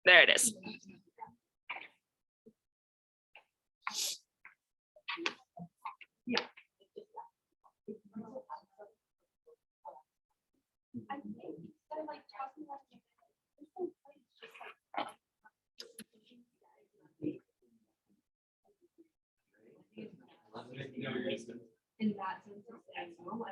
There it is. In that sense, it's normal.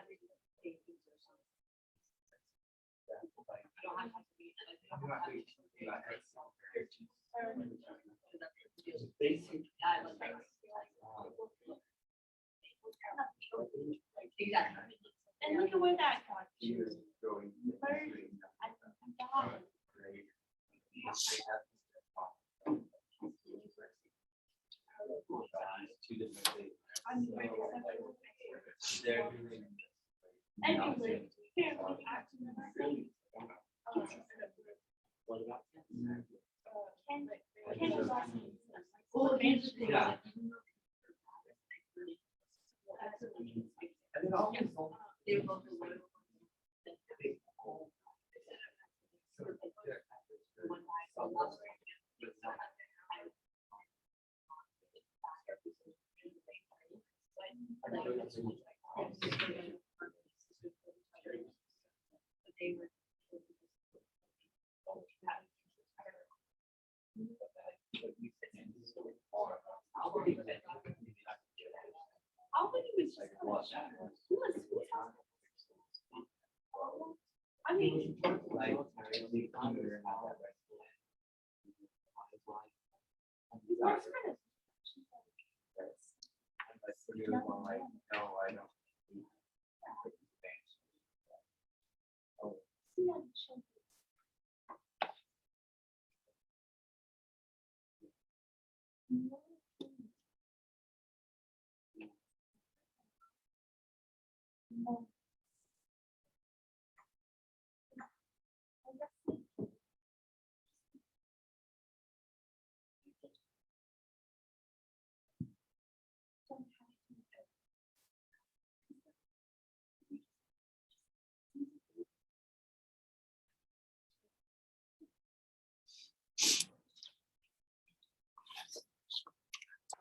Exactly. And look at where that got you. I mean,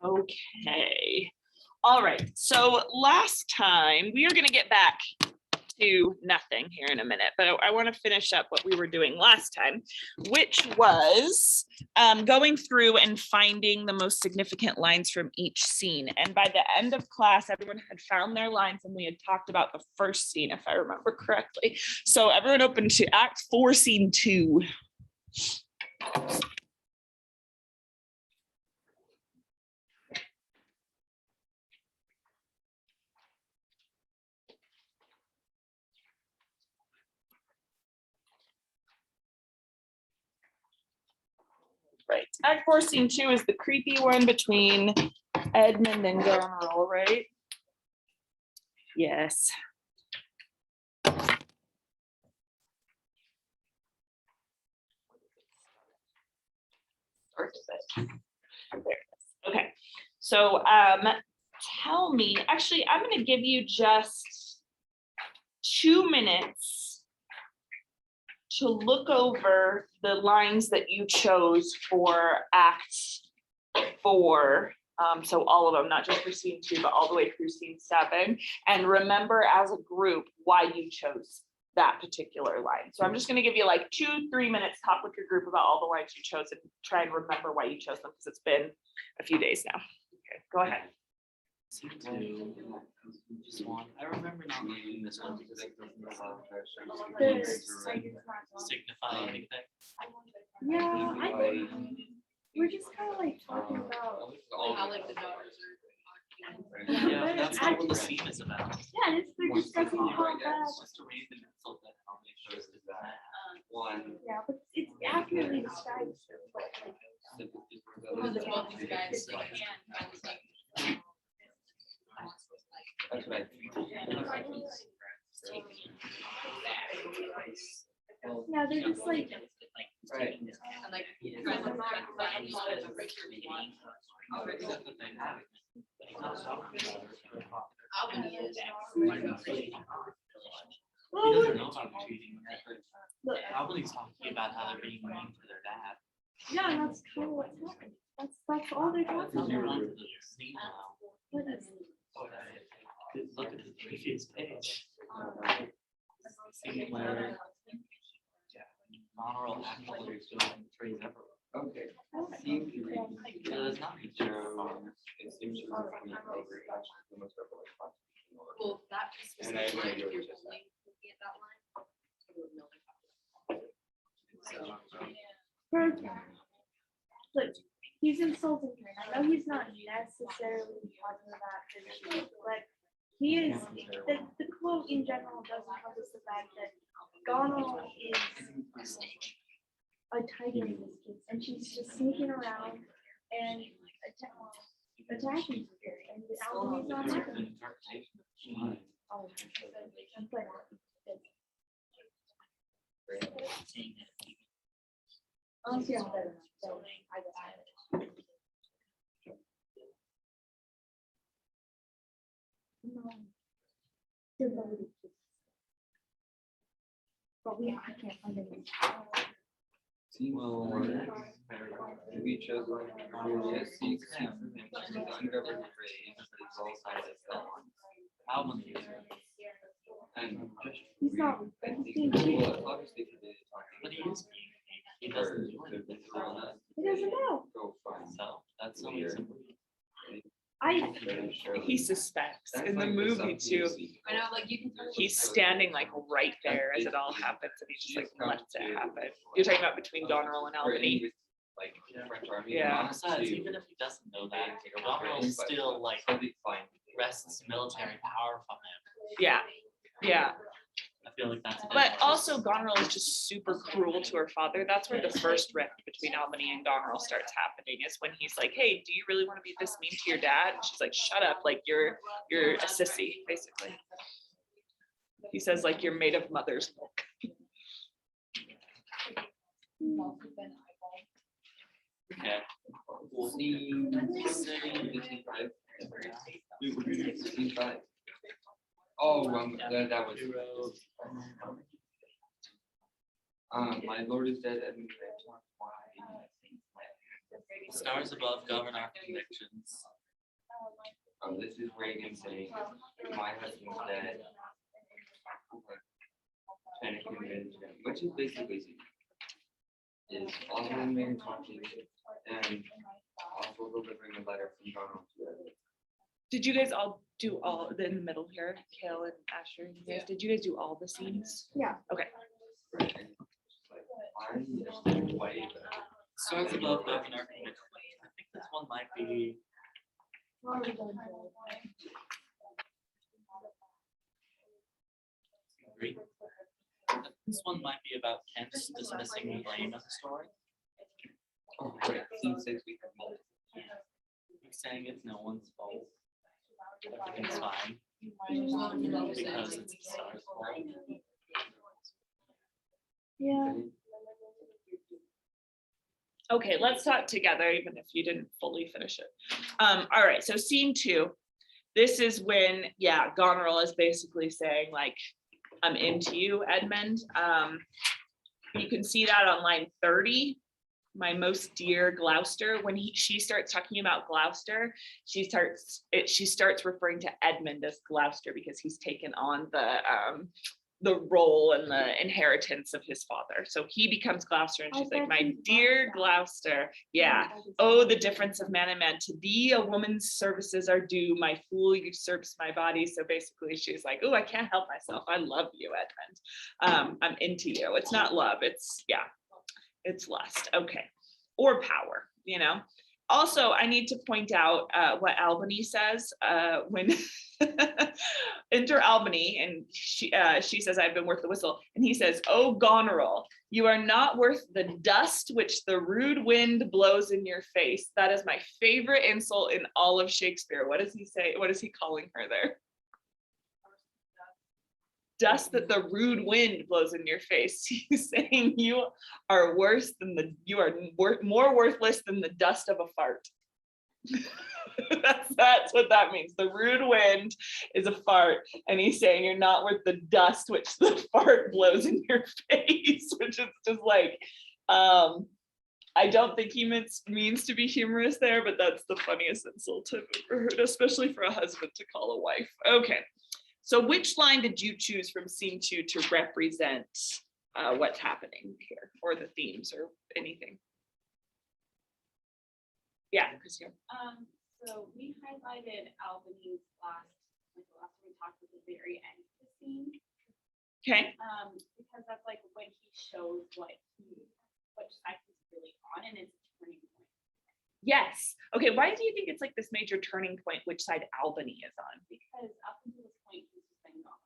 Okay. All right. So last time, we are going to get back to nothing here in a minute, but I want to finish up what we were doing last time, which was going through and finding the most significant lines from each scene. And by the end of class, everyone had found their lines and we had talked about the first scene, if I remember correctly. So everyone open to Act 4, Scene 2. Right. Act 4, Scene 2 is the creepy one between Edmund and Goneril, right? Yes. Okay. So tell me, actually, I'm going to give you just 2 minutes to look over the lines that you chose for Act 4. So all of them, not just for Scene 2, but all the way through Scene 7. And remember as a group why you chose that particular line. So I'm just going to give you like 2-3 minutes, talk with your group about all the lines you chose and try and remember why you chose them because it's been a few days now. Okay, go ahead. Scene 2, just one. I remember not reading this one because it doesn't signify anything. yeah, we're just kind of like talking about Yeah, but that's not what the scene is about. yeah, it's they're discussing how bad. It's just a reason to insult that how many shows is that. One. Yeah, but it's accurately described. That's what I Yeah, they're just like. Right. He doesn't know how they're treating her. Probably talking about how they're being mean to their dad. Yeah, and that's kind of what's happening. That's all they're talking Another about. one to the scene now. What is Look at the previous page. See where Honorable actually is doing phrase ever. Okay. it? Yeah, that's not me. It seems to be the most revelation. Well, that And I specific line, agree if you're with only looking at that line, you would know the But he's insulting her. And I know he's not necessarily talking about her, but he is, the quote in general doesn't encompass the fact that Donald is a tiger in this case, and she's just sneaking around and attacking her, and the Albany's not happening. Oh, but I'll see how better. So I got it. No. Devoted. But I can't find it. Well, we chose Cordelia seeks him, and she's an ungoverned rage, but it's all sides of that one. Albany. And He's not. I He's think, being well, obviously he did But he is being, he or doesn't do anything. He doesn't know. go find. So that's only Weird. simple. He suspects That's in the like movie stuff too. you see. I know, like you can. tell He's it's- standing like right there as it all happens, and he just like lets it happen. You're talking about between Goneril and Albany. Like French army. Yeah. Besides, even if he doesn't know that, Goneril still like wrests military power from him. Yeah, yeah. I feel like that's. a bit But worse. also Goneril is just super cruel to her father. That's where the first rift between Albany and Goneril starts happening, is when he's like, hey, do you really want to be this mean to your dad? And she's like, shut up, like you're a sissy, basically. He says like you're made of mother's milk. Okay. We'll see. 15. Oh, that was. My lord is dead. And Stars above govern our convictions. this is Reagan saying, my husband's dead. Trying to convince him, which is basically is Oswald man talking and Oswald delivering a letter from Donald to Edward. Did you guys all do all in the middle here, Kale and Asher? You guys, did you guys do all the scenes? Yeah. Okay. Right? And it's like, why is white? Stars above govern our convictions. I think this one might be. Agree. This one might be about Kent dismissing the blame of the story. Oh, right. Scene 6 we have multiple. He's saying it's no one's fault. Everything's fine Mm. because it's the star's fault. Yeah. Okay, let's talk together, even if you didn't fully finish it. All right, so scene 2. This is when, yeah, Goneril is basically saying like, I'm into you, Edmund. You can see that on line 30. My most dear Gloucester. When she starts talking about Gloucester, she starts referring to Edmund as Gloucester because he's taken on the role and the inheritance of his father. So he becomes Gloucester, and she's like, my dear Gloucester. Yeah. Oh, the difference of man and man. To thee, a woman's services are due. My fool usurps my body. So basically, she's like, oh, I can't help myself. I love you, Edmund. I'm into you. It's not love. It's lust. Okay. Or power, you know. Also, I need to point out what Albany says when enter Albany, and she says, I've been worth the whistle. And he says, oh, Goneril, you are not worth the dust which the rude wind blows in your face. That is my favorite insult in all of Shakespeare. What does he say? What is he calling her there? Dust that the rude wind blows in your face. He's saying you are worse than more worthless than the dust of a fart. That's what that means. The rude wind is a fart, and he's saying you're not worth the dust which the fart blows in your face, which is just like I don't think he means to be humorous there, but that's the funniest insult I've ever heard, especially for a husband to call a wife. Okay, so which line did you choose from scene 2 to represent what's happening here, or the themes, or anything? Yeah, Christina. So we highlighted Albany's last, like the last one we talked at the very end of the scene. Okay. Because that's like when he shows which side he's really on, and it's a turning point. Yes. Okay. Why do you think it's like this major turning point? Which side Albany is on? Because up until this point he's just been gone,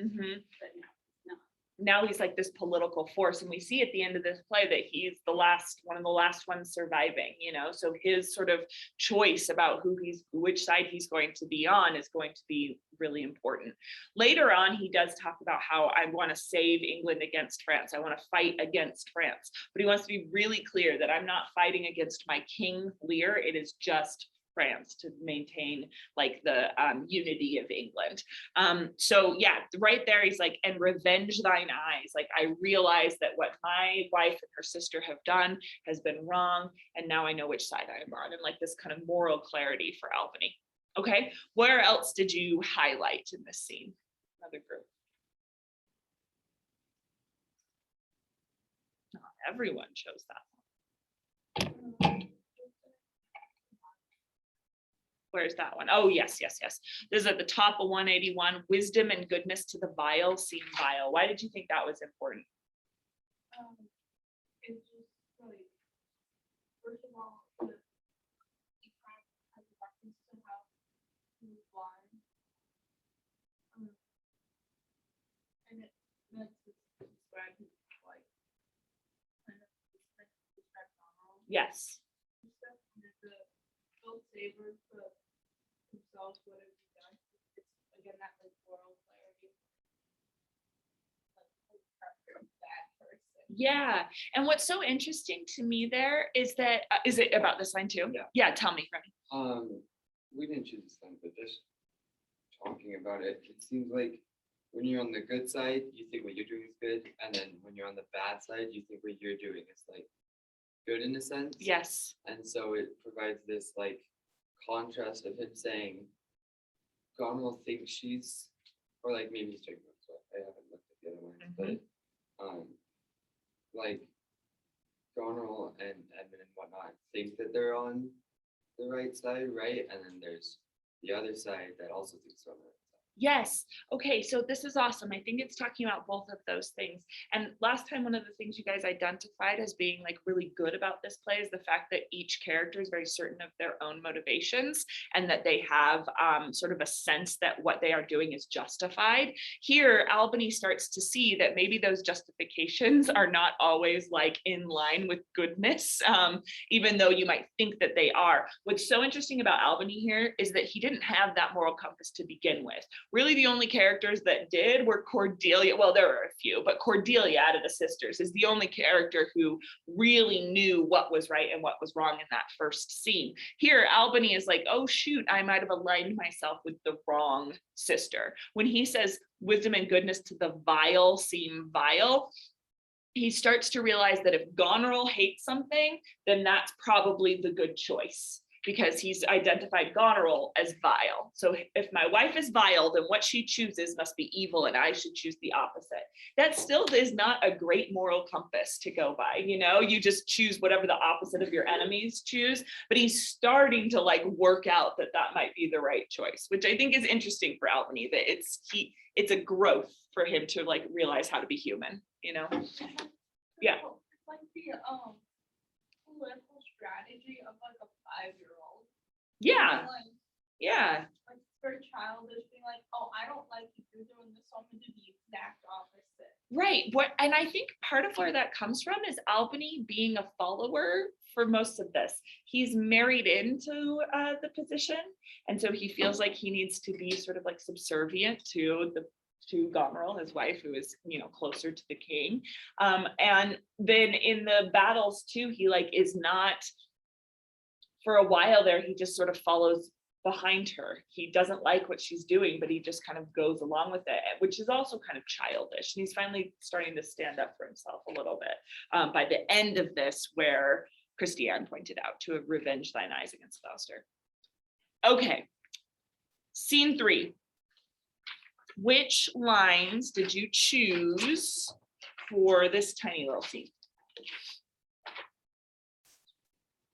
Mm-hmm. but now he's not. Now he's like this political force, and we see at the end of this play that he's one of the last ones surviving, you know, so his sort of choice about which side he's going to be on is going to be really important. Later on, he does talk about how I want to save England against France. I want to fight against France, but he wants to be really clear that I'm not fighting against my king Lear. It is just France to maintain like the unity of England. So yeah, right there he's like, and revenge thine eyes. Like I realize that what my wife and her sister have done has been wrong, and now I know which side I am on, and like this kind of moral clarity for Albany. Okay, where else did you highlight in this scene? Another group. Not everyone chose that one. Where's that one? Oh, yes. This is at the top of 181. Wisdom and goodness to the vile seem vile. Why did you think that was important? It's just like, first of all, he kind of has a reference to how he was blind. And it meant to describe his like kind of describe normal Yes. stuff. And the Bill Savers for himself, whatever he does, it's again that like moral clarity. Like bad person. Yeah. And what's so interesting to me there is that, is it about this line too? Yeah, tell me, Remy. We didn't choose this one, but just talking about it, it seems like when you're on the good side, you think what you're doing is good, and then when you're on the bad side, you think what you're doing is like good in a sense. Yes. And so it provides this like contrast of him saying, Goneril thinks she's, or like maybe he's talking about, so I haven't looked at the other ones, but like Goneril and Edmund and whatnot think that they're on the right side, right? And then there's the other side that also thinks they're on the right side. Yes. Okay. So this is awesome. I think it's talking about both of those things. And last time, one of the things you guys identified as being like really good about this play is the fact that each character is very certain of their own motivations, and that they have sort of a sense that what they are doing is justified. Here, Albany starts to see that maybe those justifications are not always like in line with goodness, even though you might think that they are. What's so interesting about Albany here is that he didn't have that moral compass to begin with. Really, the only characters that did were Cordelia. Well, there were a few, but Cordelia out of the sisters is the only character who really knew what was right and what was wrong in that first scene. Here, Albany is like, oh, shoot, I might have aligned myself with the wrong sister. When he says wisdom and goodness to the vile seem vile, he starts to realize that if Goneril hates something, then that's probably the good choice, because he's identified Goneril as vile. So if my wife is vile, then what she chooses must be evil, and I should choose the opposite. That still is not a great moral compass to go by. You know, you just choose whatever the opposite of your enemies choose, but he's starting to like work out that that might be the right choice, which I think is interesting for Albany, that it's a growth for him to like realize how to be human, you know? Yeah. It's like the political strategy of like a 5-year-old. Yeah. Like, Yeah. like for childish being like, oh, I don't like you, you're doing this, so I'm gonna do the exact opposite. Right. And I think part of where that comes from is Albany being a follower for most of this. He's married into the position, and so he feels like he needs to be sort of like subservient to Goneril, his wife, who is, you know, closer to the king. And then in the battles too, he like is not, for a while there, he just sort of follows behind her. He doesn't like what she's doing, but he just kind of goes along with it, which is also kind of childish. And he's finally starting to stand up for himself a little bit by the end of this, where Christiane pointed out, to revenge thine eyes against Gloucester. Okay, scene 3. Which lines did you choose for this tiny little scene?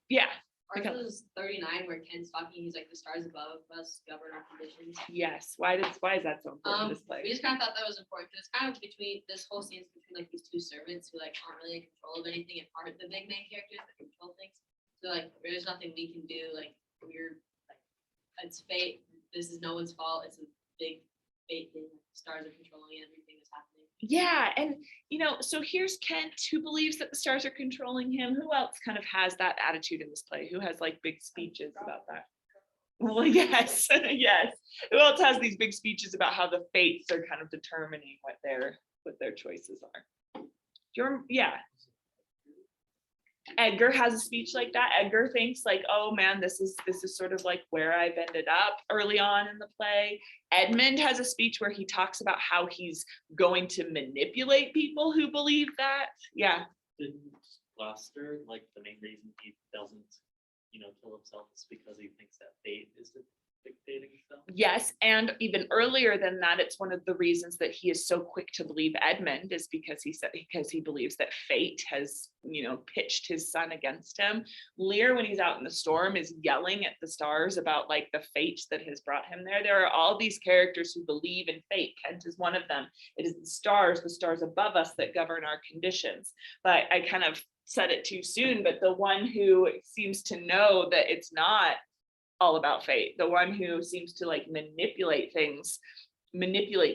Yeah. Ours was 39 where Ken's talking, he's like, the stars above us govern our conditions. Yes. Why is that so important in this play? We just kind of thought that was important because it's kind of between this whole scene is between like these two servants who like aren't really in control of anything and aren't the big main characters that control things. So like there's nothing we can do. Like we're like it's fate. This is no one's fault. It's a big fate thing. Stars are controlling everything that's happening. Yeah, and so here's Kent, who believes that the stars are controlling him. Who else kind of has that attitude in this play? Who has like big speeches about that? Well, yes, yes. Who else has these big speeches about how the fates are kind of determining what their choices are? Yeah. Edgar has a speech like that. Edgar thinks like, oh man, this is sort of like where I've ended up early on in the play. Edmund has a speech where he talks about how he's going to manipulate people who believe that. Yeah. Didn't Gloucester, like the main reason he doesn't, kill himself is because he thinks that fate is dictating stuff? Yes, and even earlier than that, it's one of the reasons that he is so quick to believe Edmund is because he believes that fate has, pitched his son against him. Lear, when he's out in the storm, is yelling at the stars about like the fate that has brought him there. There are all these characters who believe in fate. Kent is one of them. It is the stars above us that govern our conditions. But I kind of said it too soon, but the one who seems to know that it's not all about fate, the one who seems to like manipulate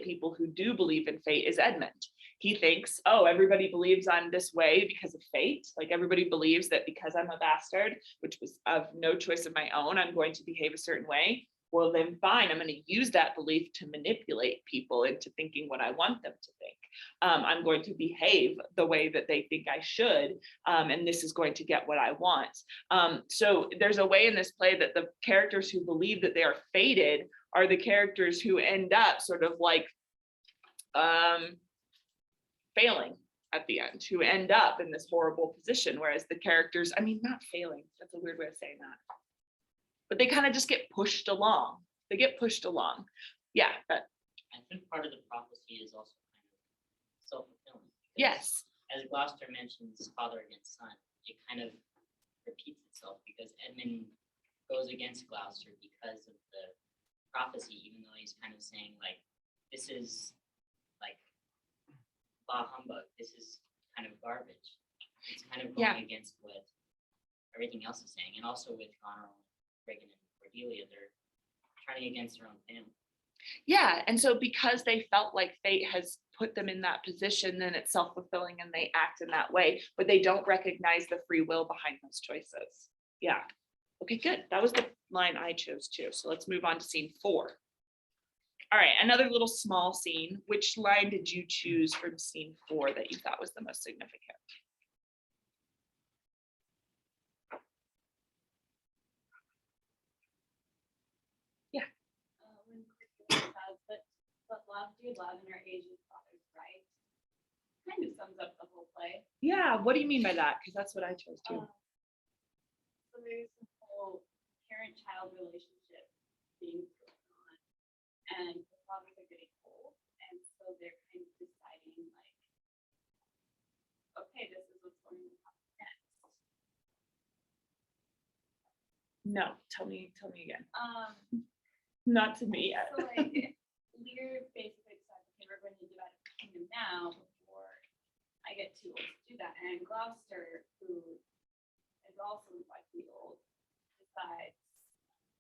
people who do believe in fate, is Edmund. He thinks, oh, everybody believes I'm this way because of fate. Like everybody believes that because I'm a bastard, which was of no choice of my own, I'm going to behave a certain way. Well, then fine, I'm going to use that belief to manipulate people into thinking what I want them to think. I'm going to behave the way that they think I should, and this is going to get what I want. So there's a way in this play that the characters who believe that they are fated are the characters who end up sort of like failing at the end, who end up in this horrible position, whereas the characters, not failing, that's a weird way of saying that, but they kind of just get pushed along. They get pushed along. Yeah, but I think part of the prophecy is also kind of self-fulfilling. Yes. As Gloucester mentions father against son, it kind of repeats itself because Edmund goes against Gloucester because of the prophecy, even though he's kind of saying like, this is like bah humbug, this is kind of garbage. It's kind of going against what everything else is saying. And also with Goneril, Regan, and Cordelia, they're turning against their own family. Yeah, and so because they felt like fate has put them in that position, then it's self-fulfilling and they act in that way, but they don't recognize the free will behind those choices. Yeah. Okay, good. That was the line I chose too. So let's move on to scene 4. All right, another little small scene. Which line did you choose from scene 4 that you thought was the most significant? When Cordelia says but love, dear love, and your age is father's right, kind of sums up the whole play. Yeah, what do you mean by that? Because that's what I chose too. So there's this whole parent-child relationship being going on, and the fathers are getting old, and so they're kind of deciding like, okay, this is what's going to happen next. No, tell me again. Not to me yet. So like Lear basically said, okay, we're going to divide the kingdom now before I get too old to do that. And Gloucester, who is also likely old, decides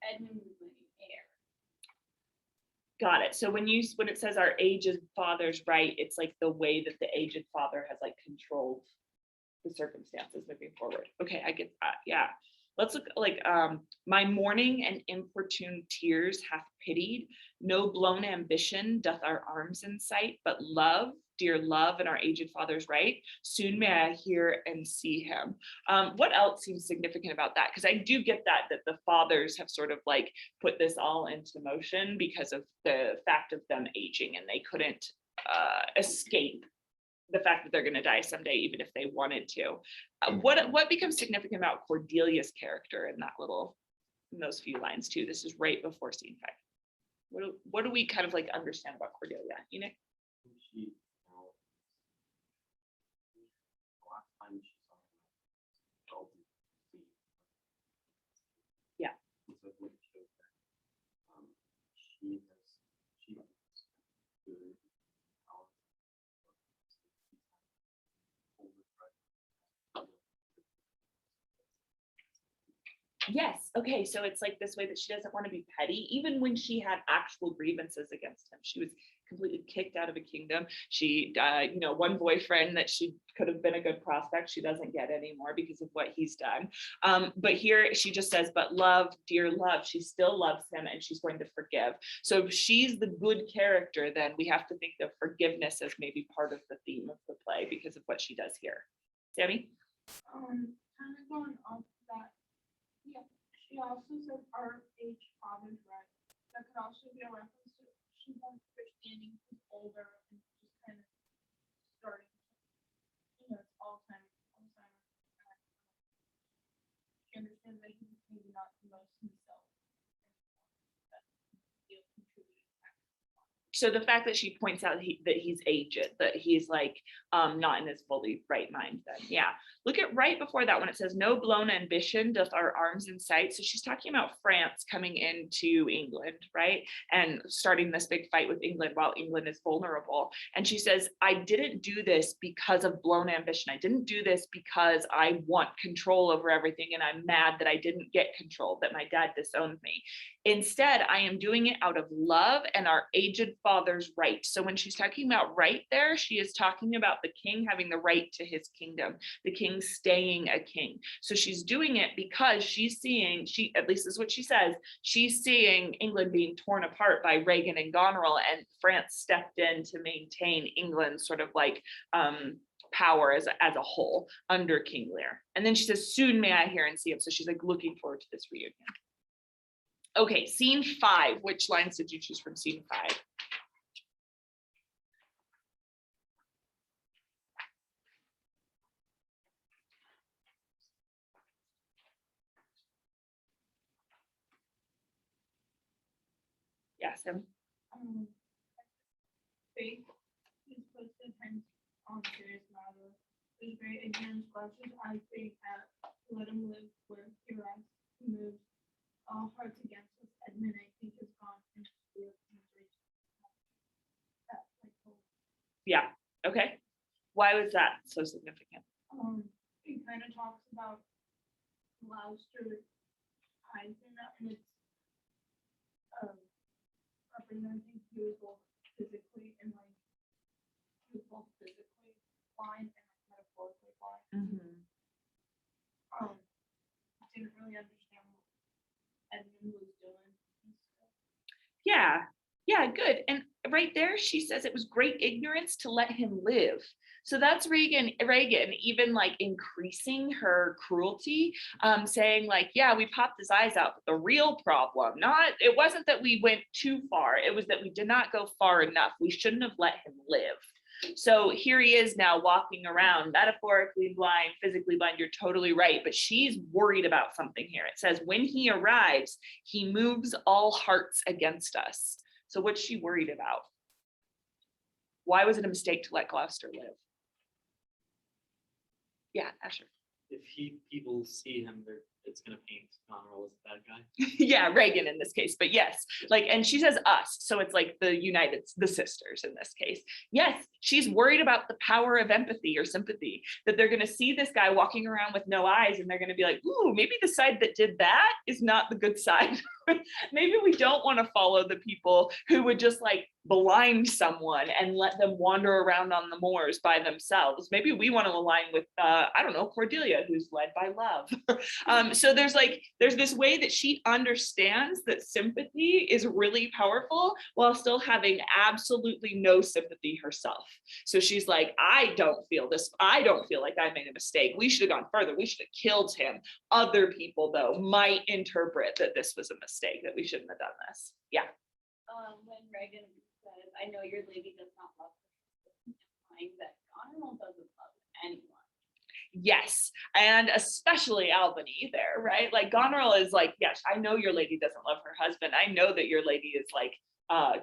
Edmund is the heir. Got it. So when it says our aged father's right, it's like the way that the aged father has like controlled the circumstances moving forward. Okay, I get that. Yeah. Let's look like my mourning and importune tears hath pitied. No blown ambition doth our arms incite, but love, dear love, and our aged father's right. Soon may I hear and see him. What else seems significant about that? Because I do get that the fathers have sort of like put this all into motion because of the fact of them aging, and they couldn't escape the fact that they're going to die someday, even if they wanted to. What becomes significant about Cordelia's character in those few lines too? This is right before scene 5. What do we kind of like understand about Cordelia? Enoch? She, last time she saw him, Yeah. so what it shows that she was good. Yes. Okay. So it's like this way that she doesn't want to be petty, even when she had actual grievances against him. She was completely kicked out of a kingdom. She, one boyfriend that she could have been a good prospect, she doesn't get anymore because of what he's done. But here she just says, but love, dear love, she still loves him and she's going to forgive. So if she's the good character, then we have to think of forgiveness as maybe part of the theme of the play because of what she does here. Sammy? Kind of going off that, yeah, she also said our age father's right. That could also be a reference to she's understanding who's older and just kind of starting, it's Alzheimer's. She understands that he's maybe not the most himself. So the fact that she points out that he's aged, that he's like not in his fully right mind, then yeah. Look at right before that when it says no blown ambition doth our arms incite. So she's talking about France coming into England, right? And starting this big fight with England while England is vulnerable. And she says, I didn't do this because of blown ambition. I didn't do this because I want control over everything and I'm mad that I didn't get control, that my dad disowned me. Instead, I am doing it out of love and our aged father's right. So when she's talking about right there, she is talking about the king having the right to his kingdom, the king staying a king. So she's doing it because she's seeing, at least is what she says, she's seeing England being torn apart by Reagan and Goneril, and France stepped in to maintain England's sort of like power as a whole under King Lear. And then she says, soon may I hear and see him. So she's like looking forward to this reunion. Okay, scene 5. Which lines did you choose from scene 5? Yes, Faith is posted hence on serious matter. There's very ignorant questions I think let him live where he rests, he moves. All hearts against us, Edmund, I think, is gone into the yeah, okay. Why was that so significant? It kind of talks about Gloucester hides in that, and it's representing he was both physically and like he was both physically blind and like metaphorically blind. I didn't really understand what Edmund was doing. Yeah, good. And right there, she says it was great ignorance to let him live. So that's Reagan even like increasing her cruelty, saying like, yeah, we popped his eyes out, but the real problem, it wasn't that we went too far, it was that we did not go far enough. We shouldn't have let him live. So here he is now walking around, metaphorically blind, physically blind. You're totally right, but she's worried about something here. It says, when he arrives, he moves all hearts against us. So what's she worried about? Why was it a mistake to let Gloucester live? Yeah, Asher. If people see him, it's gonna paint Goneril as a bad guy. Yeah, Reagan in this case, but yes, like, and she says us, so it's like the sisters in this case. Yes, she's worried about the power of empathy or sympathy, that they're gonna see this guy walking around with no eyes and they're gonna be like, ooh, maybe the side that did that is not the good side. Maybe we don't want to follow the people who would just like blind someone and let them wander around on the moors by themselves. Maybe we want to align with, I don't know, Cordelia, who's led by love. So there's this way that she understands that sympathy is really powerful while still having absolutely no sympathy herself. So she's like, I don't feel this. I don't feel like I made a mistake. We should have gone further. We should have killed him. Other people, though, might interpret that this was a mistake, that we shouldn't have done this. Yeah. When Reagan says, I know your lady does not love her, implying that Goneril doesn't love anyone. Yes, and especially Albany there, right? Like Goneril is like, yes, I know your lady doesn't love her husband. I know that your lady is like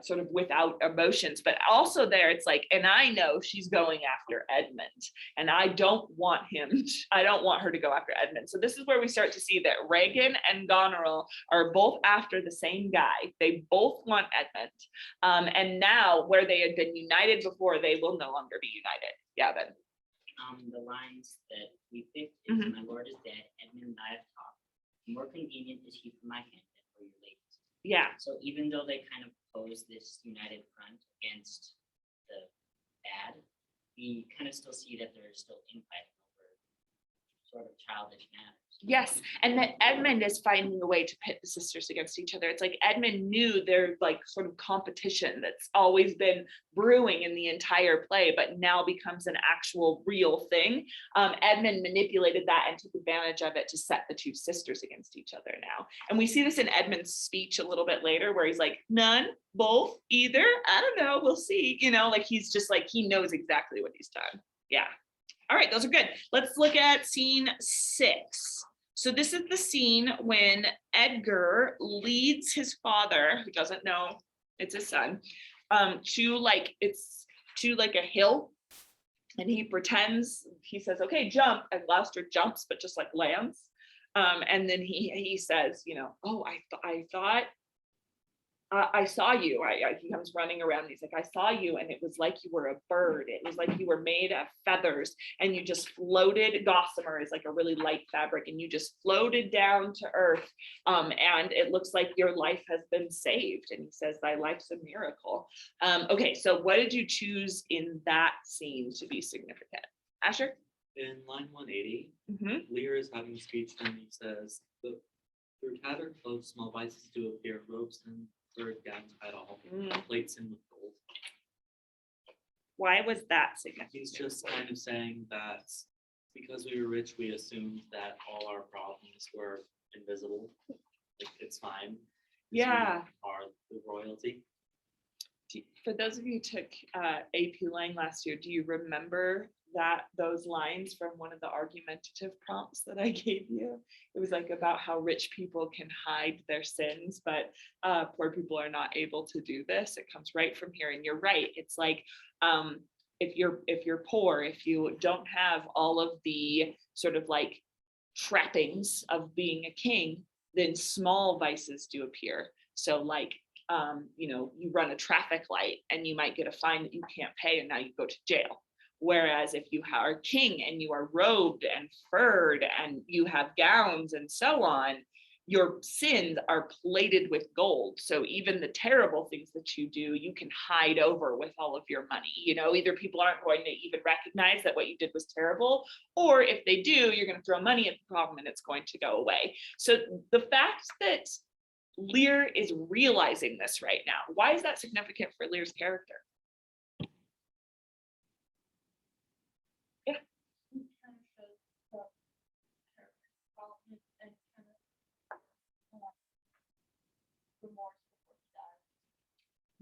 sort of without emotions, but also there it's like, and I know she's going after Edmund, and I don't want her to go after Edmund. So this is where we start to see that Reagan and Goneril are both after the same guy. They both want Edmund. And now where they had been united before, they will no longer be united. Yeah, Ben. The lines that we picked is, my lord is dead, Edmund and I have talked. More convenient is he for my hand than for your lady's. Yeah. So even though they kind of pose this united front against the bad, we kind of still see that there's still infighting over sort of childish matters. Yes, and that Edmund is finding a way to pit the sisters against each other. It's like Edmund knew their like sort of competition that's always been brewing in the entire play, but now becomes an actual real thing. Edmund manipulated that and took advantage of it to set the two sisters against each other now. And we see this in Edmund's speech a little bit later where he's like, none, both, either, I don't know, we'll see. You know, like he's just like, he knows exactly what he's done. Yeah. All right, those are good. Let's look at scene 6. So this is the scene when Edgar leads his father, who doesn't know it's his son, to like a hill, and he pretends, he says, okay, jump, and Gloucester jumps, but just like lands. And then he says, you know, oh, I thought I saw you. He comes running around. And he's like, I saw you, and it was like you were a bird. It was like you were made of feathers, and you just floated. Gossamer is like a really light fabric, and you just floated down to earth. And it looks like your life has been saved. And he says, thy life's a miracle. Okay, so what did you choose in that scene to be significant? Asher? In line 180, Mm-hmm. Lear is having a speech, and he says, through tattered clothes, small vices do appear, robes and third gowns at all, plates in with gold. Why was that significant? He's just kind of saying that because we were rich, we assumed that all our problems were invisible. Like, it's fine. 'Cause Yeah. we are the royalty. For those of you who took AP Lang last year, do you remember those lines from one of the argumentative prompts that I gave you? It was like about how rich people can hide their sins, but poor people are not able to do this. It comes right from here, and you're right. It's like if you're poor, if you don't have all of the sort of like trappings of being a king, then small vices do appear. So like you know, you run a traffic light and you might get a fine that you can't pay, and now you go to jail. Whereas if you are king and you are robed and furred and you have gowns and so on, your sins are plated with gold. So even the terrible things that you do, you can hide over with all of your money. You know, either people aren't going to even recognize that what you did was terrible, or if they do, you're going to throw money at the problem and it's going to go away. So the fact that Lear is realizing this right now, why is that significant for Lear's character?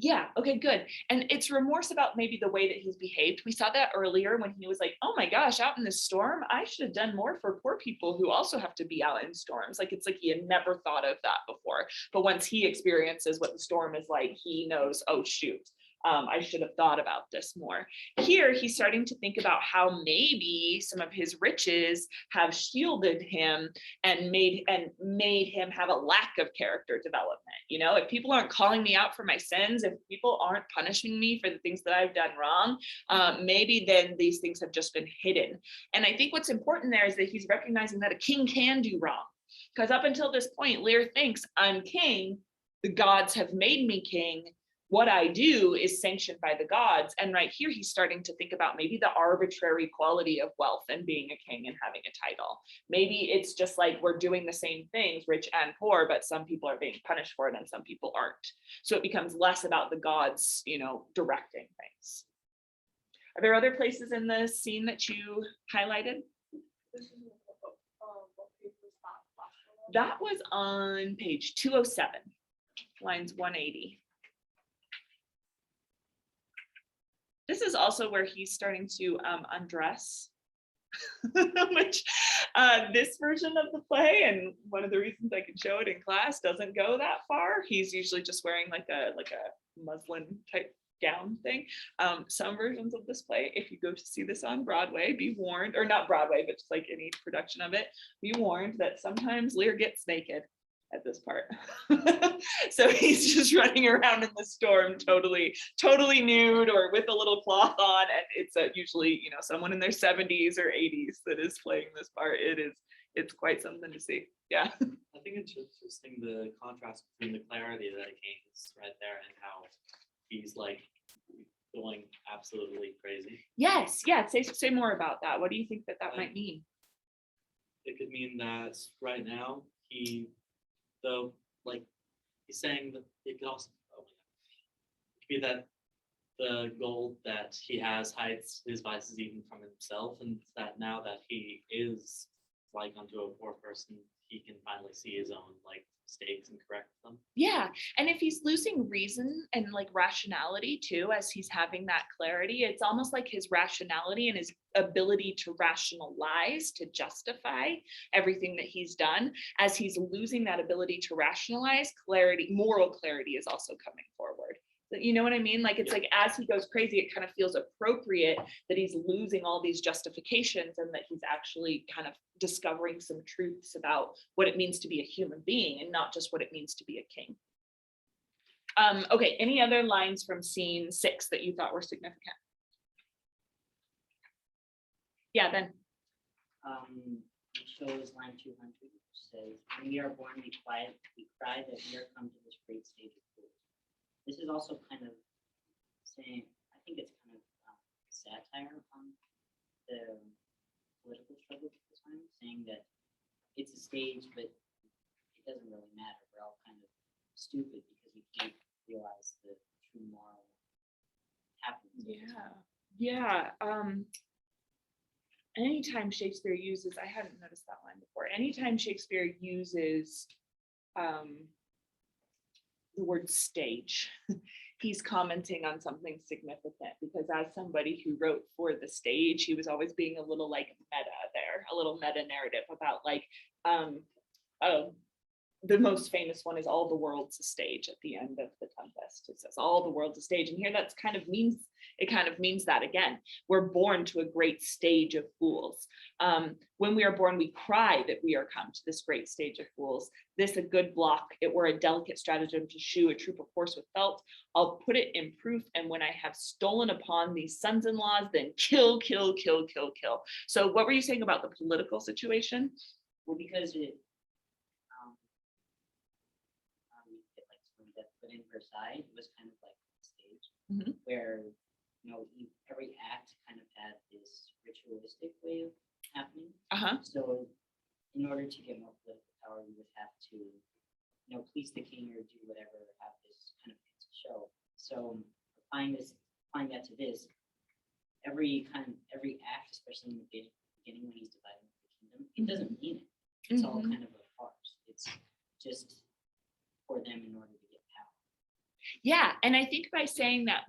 Yeah, okay, good. And it's remorse about maybe the way that he's behaved. We saw that earlier when he was like, oh my gosh, out in the storm, I should have done more for poor people who also have to be out in storms. Like, it's like he had never thought of that before. But once he experiences what the storm is like, he knows, oh shoot, I should have thought about this more. Here, he's starting to think about how maybe some of his riches have shielded him and made him have a lack of character development. You know, if people aren't calling me out for my sins, if people aren't punishing me for the things that I've done wrong, maybe then these things have just been hidden. And I think what's important there is that he's recognizing that a king can do wrong. Because up until this point, Lear thinks, I'm king, the gods have made me king, what I do is sanctioned by the gods. And right here, he's starting to think about maybe the arbitrary quality of wealth and being a king and having a title. Maybe it's just like we're doing the same things, rich and poor, but some people are being punished for it and some people aren't. So it becomes less about the gods, directing things. Are there other places in the scene that you highlighted? That was on page 207, lines 180. This is also where he's starting to undress, which this version of the play, and one of the reasons I can show it in class, doesn't go that far. He's usually just wearing like a muslin type gown thing. Some versions of this play, if you go to see this on Broadway, be warned, or not Broadway, but just like any production of it, be warned that sometimes Lear gets naked at this part. So he's just running around in the storm totally nude or with a little cloth on, and it's usually someone in their 70s or 80s that is playing this part. It's quite something to see. Yeah. I think it's interesting the contrast between the clarity that gains right there and how he's like going absolutely crazy. Yes, yeah, say more about that. What do you think that might mean? It could mean that right now he's saying that it could also be that the gold that he has hides his vices even from himself, and that now that he is like unto a poor person, he can finally see his own like mistakes and correct them. Yeah, and if he's losing reason and like rationality too, as he's having that clarity, it's almost like his rationality and his ability to rationalize, to justify everything that he's done. As he's losing that ability to rationalize, clarity, moral clarity is also coming forward. You know what I mean? Like it's like as he goes crazy, it kind of feels appropriate that he's losing all these justifications and that he's actually kind of discovering some truths about what it means to be a human being and not just what it means to be a king. Okay, any other lines from scene 6 that you thought were significant? Yeah, Ben. It shows line 200, which says, "When we are born, we cry that we are come to this great stage of fools." This is also kind of saying, I think it's kind of satire on the political struggle at the time, saying that it's a stage, but it doesn't really matter. We're all kind of stupid because we can't realize the true moral happenings. Yeah. Anytime Shakespeare uses, I hadn't noticed that line before. Anytime Shakespeare uses the word stage, he's commenting on something significant, because as somebody who wrote for the stage, he was always being a little like meta there, a little meta narrative about like, the most famous one is "all the world's a stage" at the end of The Tempest. It says all the world's a stage, and here that's kind of means that again, we're born to a great stage of fools. When we are born, we cry that we are come to this great stage of fools. This a good block, it were a delicate stratagem to shoe a troop of horse with felt. I'll put it in proof, and when I have stolen upon these sons-in-laws, then kill, kill, kill, kill, kill. So what were you saying about the political situation? Well, because it like something that put in Versailles, it was kind of like a stage where every act kind of had this ritualistic way of happening. So in order to get more political power, you would have to please the king or do whatever, have this kind of fancy show. So applying that to this, every act, especially in the beginning when he's dividing the kingdom, it doesn't mean it. It's all kind of a farce. It's just for them in order to get power. Yeah, and I think by saying that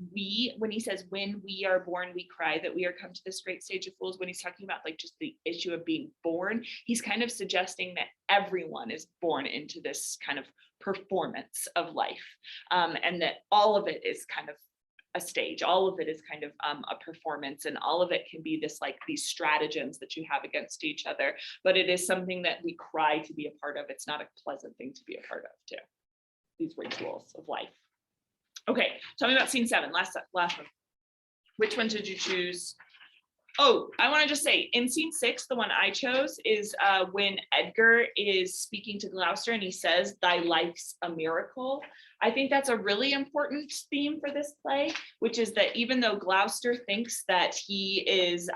when he says, when we are born, we cry that we are come to this great stage of fools, when he's talking about like just the issue of being born, he's kind of suggesting that everyone is born into this kind of performance of life, and that all of it is kind of a stage, all of it is kind of a performance, and all of it can be this like these stratagems that you have against each other, but it is something that we cry to be a part of. It's not a pleasant thing to be a part of too, these rituals of life. Okay, tell me about scene 7, last one. Which one did you choose? Oh, I want to just say in scene 6, the one I chose is when Edgar is speaking to Gloucester and he says, "Thy life's a miracle." I think that's a really important theme for this play, which is that even though Gloucester thinks that he is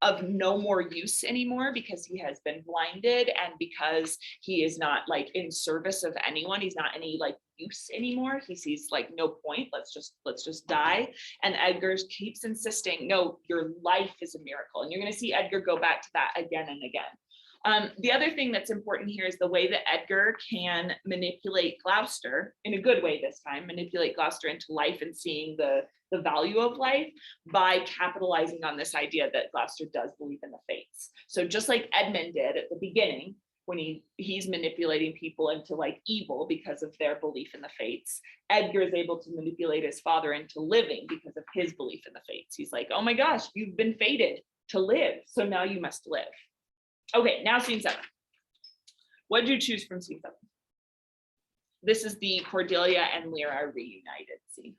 of no more use anymore because he has been blinded and because he is not like in service of anyone, he's not any like use anymore, he sees like no point, let's just die. And Edgar keeps insisting, no, your life is a miracle. And you're going to see Edgar go back to that again and again. The other thing that's important here is the way that Edgar can manipulate Gloucester in a good way this time, manipulate Gloucester into life and seeing the value of life by capitalizing on this idea that Gloucester does believe in the fates. So just like Edmund did at the beginning, when he's manipulating people into like evil because of their belief in the fates, Edgar is able to manipulate his father into living because of his belief in the fates. He's like, oh my gosh, you've been fated to live, so now you must live. Okay, now scene 7. What did you choose from scene 7? This is the Cordelia and Lyra reunited scene.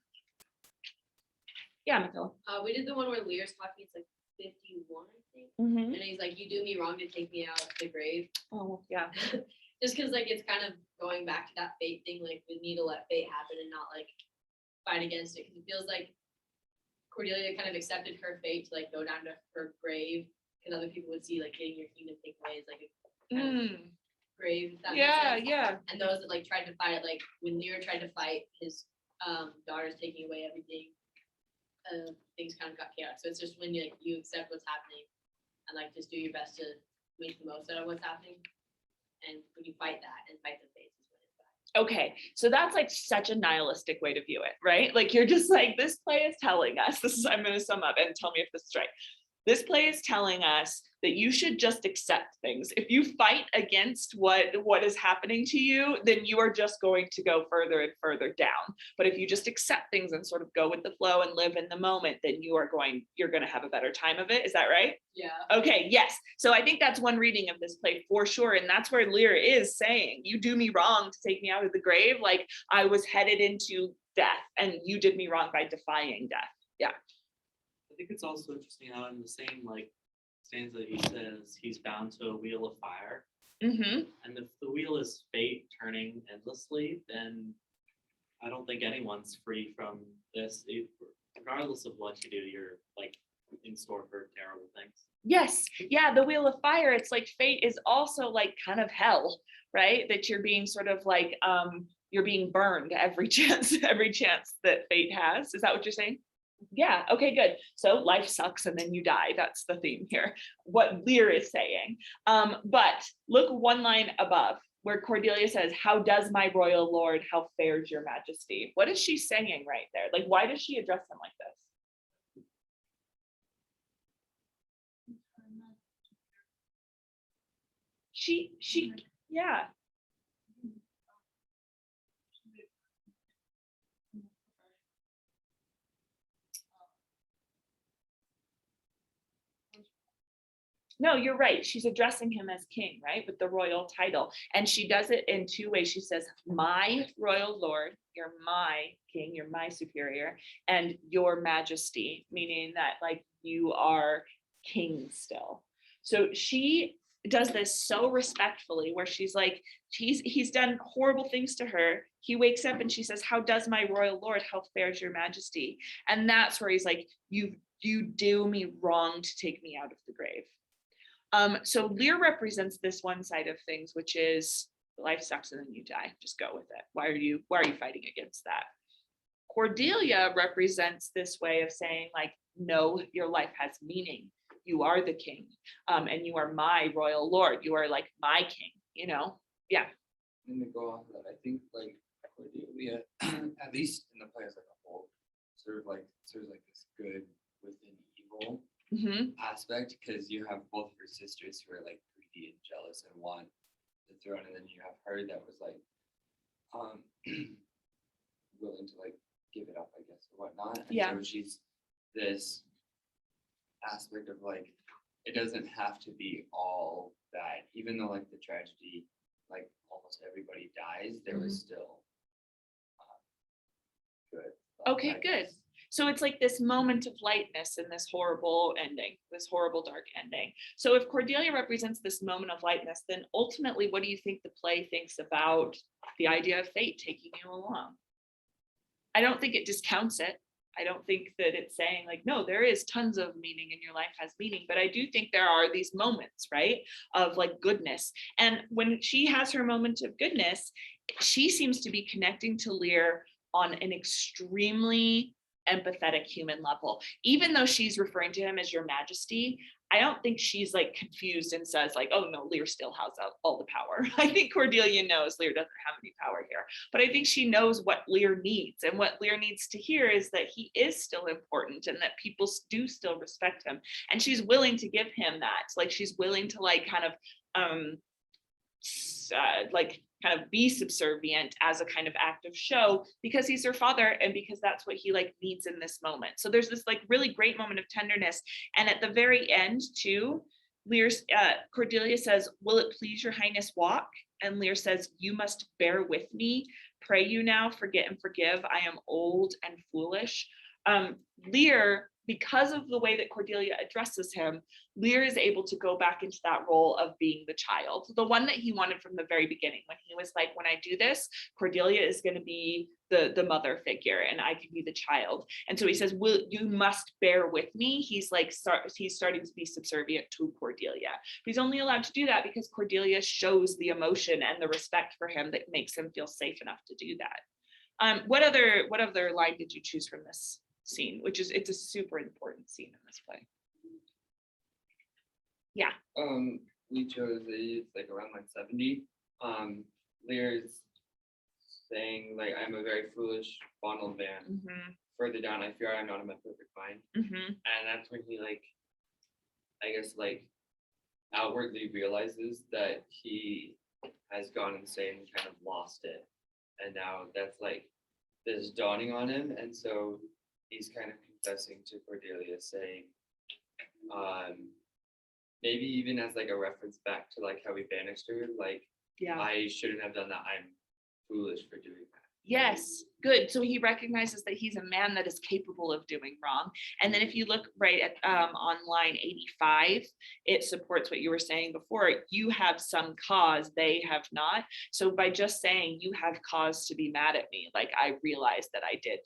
Yeah, Michaela. We did the one where Lear's talking, it's like 51, I think. Mm-hmm. And he's like, "You do me wrong to take me out of the grave." Oh, yeah. Just because like it's kind of going back to that fate thing, like we need to let fate happen and not like fight against it. Because it feels like Cordelia kind of accepted her fate to like go down to her grave, because other people would see like getting your kingdom taken away as like a kind of grave. If that makes Yeah, sense. yeah. And those that like tried to fight it, like when Lear tried to fight his daughters taking away everything, things kind of got chaotic. So it's just when you like you accept what's happening and like just do your best to make the most out of what's happening. And when you fight that and fight the fates is when it's bad. Okay, so that's like such a nihilistic way to view it, right? Like you're just like, this play is telling us, I'm going to sum up and tell me if this is right. This play is telling us that you should just accept things. If you fight against what is happening to you, then you are just going to go further and further down. But if you just accept things and sort of go with the flow and live in the moment, then you're going to have a better time of it. Is that right? Yeah. Okay, yes. So I think that's one reading of this play for sure. And that's where Lear is saying, you do me wrong to take me out of the grave. Like I was headed into death and you did me wrong by defying death. Yeah. I think it's also interesting how in the same like stanza he says he's bound to a wheel of fire. Mm-hmm. And if the wheel is fate turning endlessly, then I don't think anyone's free from this. Regardless of what you do, you're like in store for terrible things. Yes. Yeah. The wheel of fire. It's like fate is also like kind of hell, right? That you're being sort of like, you're being burned every chance that fate has. Is that what you're saying? Yeah. Okay, good. So life sucks and then you die. That's the theme here. What Lear is saying. But look one line above where Cordelia says, "How does my royal lord? How fares your majesty?" What is she saying right there? Like, why does she address him like this? Yeah. No, you're right. She's addressing him as king, right? With the royal title. And she does it in two ways. She says, "My royal lord," you're my king, you're my superior, and "your majesty," meaning that like you are king still. So she does this so respectfully where she's like, he's done horrible things to her. He wakes up and she says, "How does my royal lord? How fares your majesty?" And that's where he's like, you do me wrong to take me out of the grave. So Lear represents this one side of things, which is life sucks and then you die. Just go with it. Why are you fighting against that? Cordelia represents this way of saying like, no, your life has meaning. You are the king, and you are my royal lord. You are like my king, you know? Yeah. And to go off of that, I think like Cordelia, at least in the play as like a whole, sort of like this good within evil Mm-hmm. aspect, because you have both of her sisters who are like greedy and jealous and want the throne, and then you have her that was like willing to like give it up, I guess, or whatnot. And Yeah. so she's this aspect of like it doesn't have to be all bad, even though like the tragedy, like almost everybody dies, there was still good. Okay, good. So it's like this moment of lightness in this horrible ending, this horrible dark ending. So if Cordelia represents this moment of lightness, then ultimately, what do you think the play thinks about the idea of fate taking you along? I don't think it discounts it. I don't think that it's saying like, no, there is tons of meaning and your life has meaning, but I do think there are these moments, right, of like goodness. And when she has her moment of goodness, she seems to be connecting to Lear on an extremely empathetic human level. Even though she's referring to him as your majesty, I don't think she's like confused and says like, oh no, Lear still has all the power. I think Cordelia knows Lear doesn't have any power here, but I think she knows what Lear needs, and what Lear needs to hear is that he is still important and that people do still respect him. And she's willing to give him that. Like she's willing to like kind of kind of be subservient as a kind of act of show because he's her father and because that's what he like needs in this moment. So there's this like really great moment of tenderness. And at the very end too, Lear's Cordelia says, will it please your highness walk? And Lear says, you must bear with me. Pray you now, forget and forgive. I am old and foolish. Lear, because of the way that Cordelia addresses him, Lear is able to go back into that role of being the child, the one that he wanted from the very beginning, when he was like, when I do this, Cordelia is going to be the mother figure and I can be the child. And so he says, you must bear with me. He's like, he's starting to be subservient to Cordelia. He's only allowed to do that because Cordelia shows the emotion and the respect for him that makes him feel safe enough to do that. What other line did you choose from this scene, it's a super important scene in this play? Yeah. We chose it's like around like 70. Lear's saying like, I'm a very foolish, fond man. Further down, I fear I'm not in my perfect mind. And that's when he like, I guess like outwardly realizes that he has gone insane and kind of lost it. And now that's like this dawning on him. And so he's kind of confessing to Cordelia, saying, maybe even as like a reference back to like how we banished her, like, Yeah. I shouldn't have done that. I'm foolish for doing that. Yes, good. So he recognizes that he's a man that is capable of doing wrong. And then if you look right at on line 85, it supports what you were saying before. You have some cause, they have not. So by just saying you have cause to be mad at me, like I realized that I did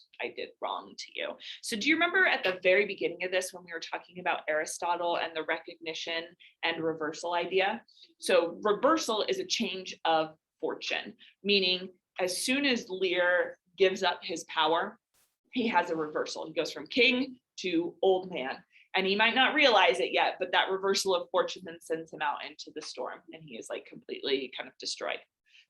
wrong to you. So do you remember at the very beginning of this when we were talking about Aristotle and the recognition and reversal idea? So reversal is a change of fortune, meaning as soon as Lear gives up his power, he has a reversal. He goes from king to old man. And he might not realize it yet, but that reversal of fortune then sends him out into the storm and he is like completely kind of destroyed.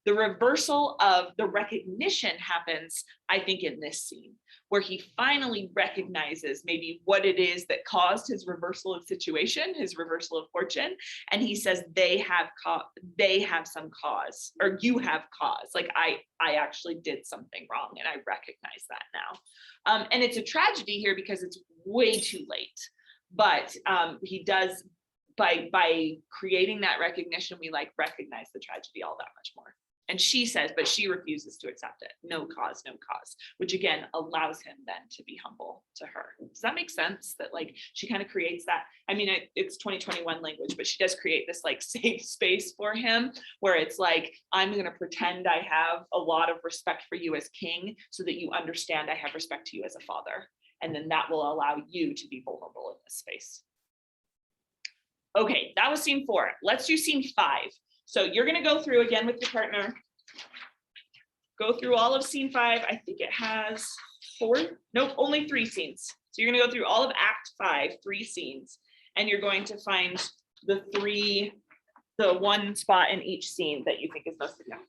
The reversal of the recognition happens, I think, in this scene, where he finally recognizes maybe what it is that caused his reversal of situation, his reversal of fortune. And he says, they have some cause, or you have cause. Like I actually did something wrong and I recognize that now. And it's a tragedy here because it's way too late. But he does, by creating that recognition, we like recognize the tragedy all that much more. And she says, but she refuses to accept it. No cause, which again allows him then to be humble to her. Does that make sense? That like she kind of creates that. I mean, it's 2021 language, but she does create this like safe space for him where it's like, I'm going to pretend I have a lot of respect for you as king so that you understand I have respect to you as a father. And then that will allow you to be vulnerable in this space. Okay, that was scene 4. Let's do scene 5. So you're going to go through again with your partner, go through all of scene 5. I think it has 4, nope, only 3 scenes. So you're going to go through all of act 5, 3 scenes, and you're going to find the one spot in each scene that you think is most significant.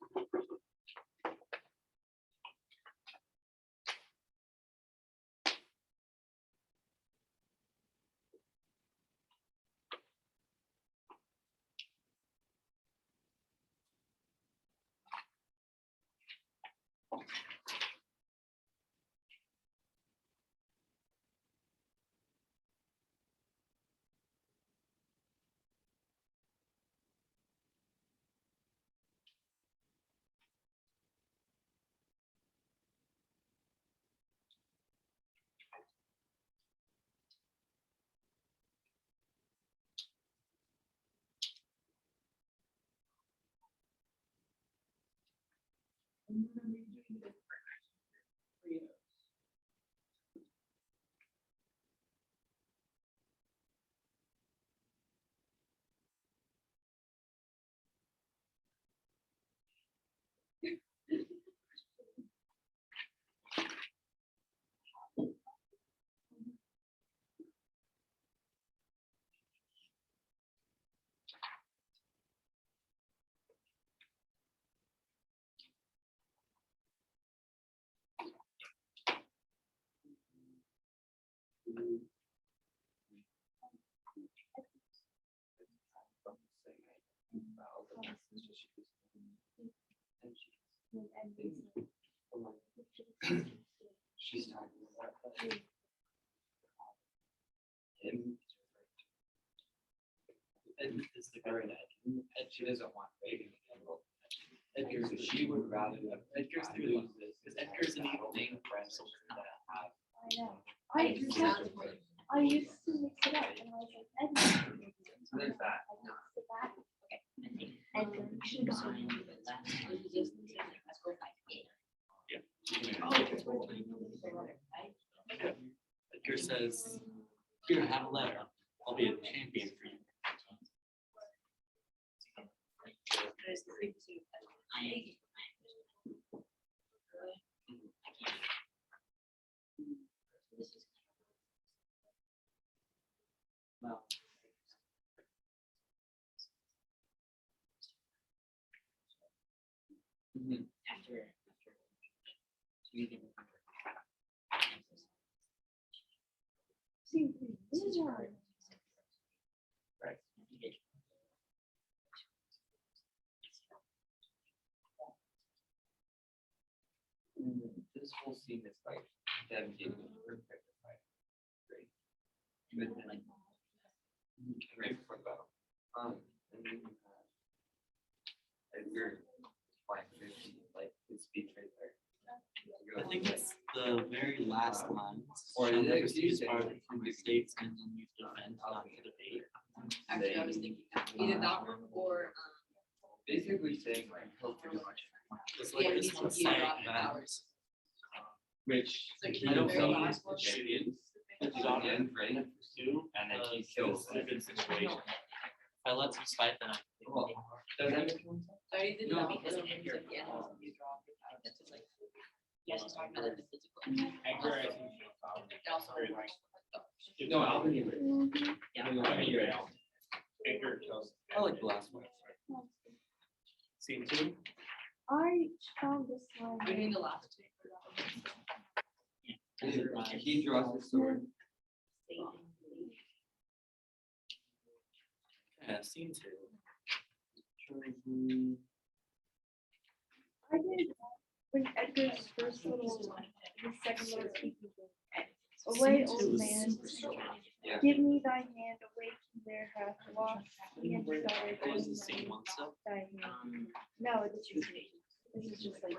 She's talking about him. Ed is the girl that, She doesn't want baby. Edgar's, So she would rather have. Edgar's through this, because Edgar's an evil name for himself. I know. I used to mix it up and I was like, Edmund. So there's that. And then she got Edgar says, here, have a letter. I'll be a champion for you. Mhm. After reading. See, these are. This whole scene is like them getting perfect fight. Great. But then like right before the battle. And then you have Edgar flying 50, like his speech right there. I think it's the very last line. Or Shall is it never see his Tuesday? father from the states and then you defend, not to debate. Actually, I was thinking either that one or, Basically saying like, hope you're much. It's yeah, like we this need to one's use saying rock that, powers. Which So you I did the don't very know, last one. Julian, his is daughter, again, right? Sue, And then he it's kills a good situation. If I let him fight, then I think Well, does that make sense? So I already did No, that because because Edgar- of the animals and you draw the power. That's just like, yes, he's talking about like the physical. Edgar, I think, It also requires. No, I'll be here. Yeah. I mean, you're out. Edgar kills. I like the last one. Scene two, I found this I line. mean, the last two. He draws his sword. yeah, scene two. I did when Edgar's first little, his second little speaking thing. Away, Scene two old is man, super strong. Yeah. give me thy hand away from there hath lost the entire. That was the same one still. Thy hand. No, it's just, this is just like,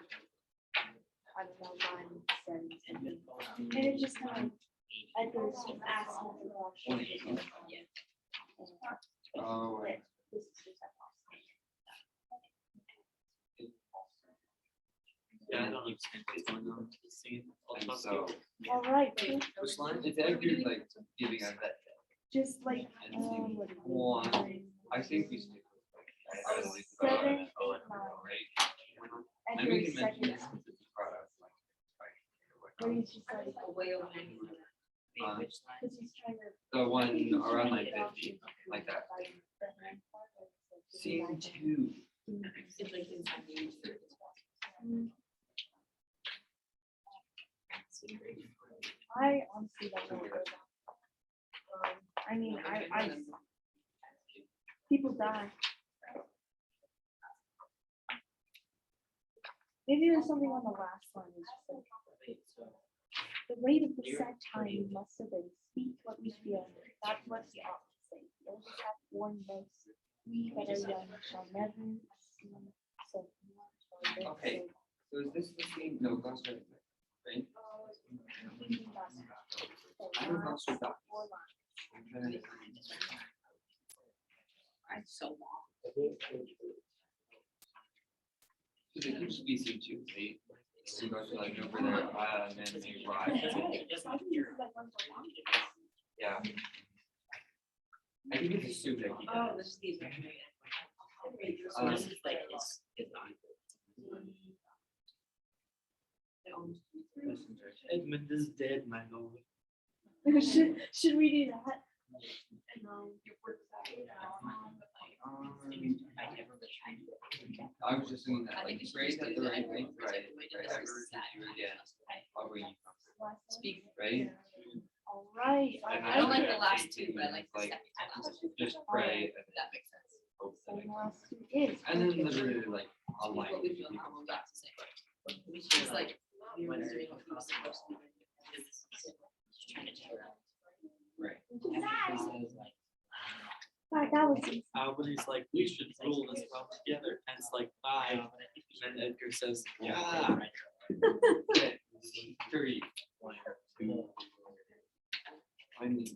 I don't know, line sense. And it's just kind of Edgar's asking for the Oh, right. This is just Yeah, I don't understand what's going on with the scene. I'll And talk so, to all right, Which line? it's Edgar like giving us that. just like, And scene what is it? one, I think we stick with like. I don't think Seven, about it. eight, nine. And we Edgar's can mention second this speaking. since it's brought up, like, Where he's just like, Away over there. Which line? cause he's trying to. the one I think he's around trying like to get off 50, the- like that. the hand part, like, it's like, Scene like, two. It's like his time to use it. mm. I honestly don't know what goes on. I mean, I, people die. Maybe there's something on the last one, it's just like, Wait, so the weight of the set time we must obey, speak what we feel, that's what we ought to say. Those that have born most, we that are young shall never see so. Okay. So is this the scene? No, Ghost Rider, right? I don't know. So that- I'm trying to- I'm so long. Cause it keeps speaking too late. So go to like over there, and then they ride. Yeah. I think it's assumed that he Oh, does. this is these. So this is like his bond. Edmund is dead, my lord. Should we do that? I never really tried to. I was just doing that, I like, think you should phrase just at do the that. right length, It's like right? the way to Right, do I this heard is that. you again, I'll bring you from, Speak. right? All right. And I don't like the Yeah. last two, but I like the Like, second to last. Just pray and If that makes sense. hope that And it the comes. last two is. And then literally like a Speak line. what we feel, not what we have to say. It's like. we were doing what we were supposed to do. Just trying to chill out. Right. God, that was Albany's like, we should rule this realm together, hence like 5. And then Edgar says, yeah. Okay, 3, 1, 2. I mean.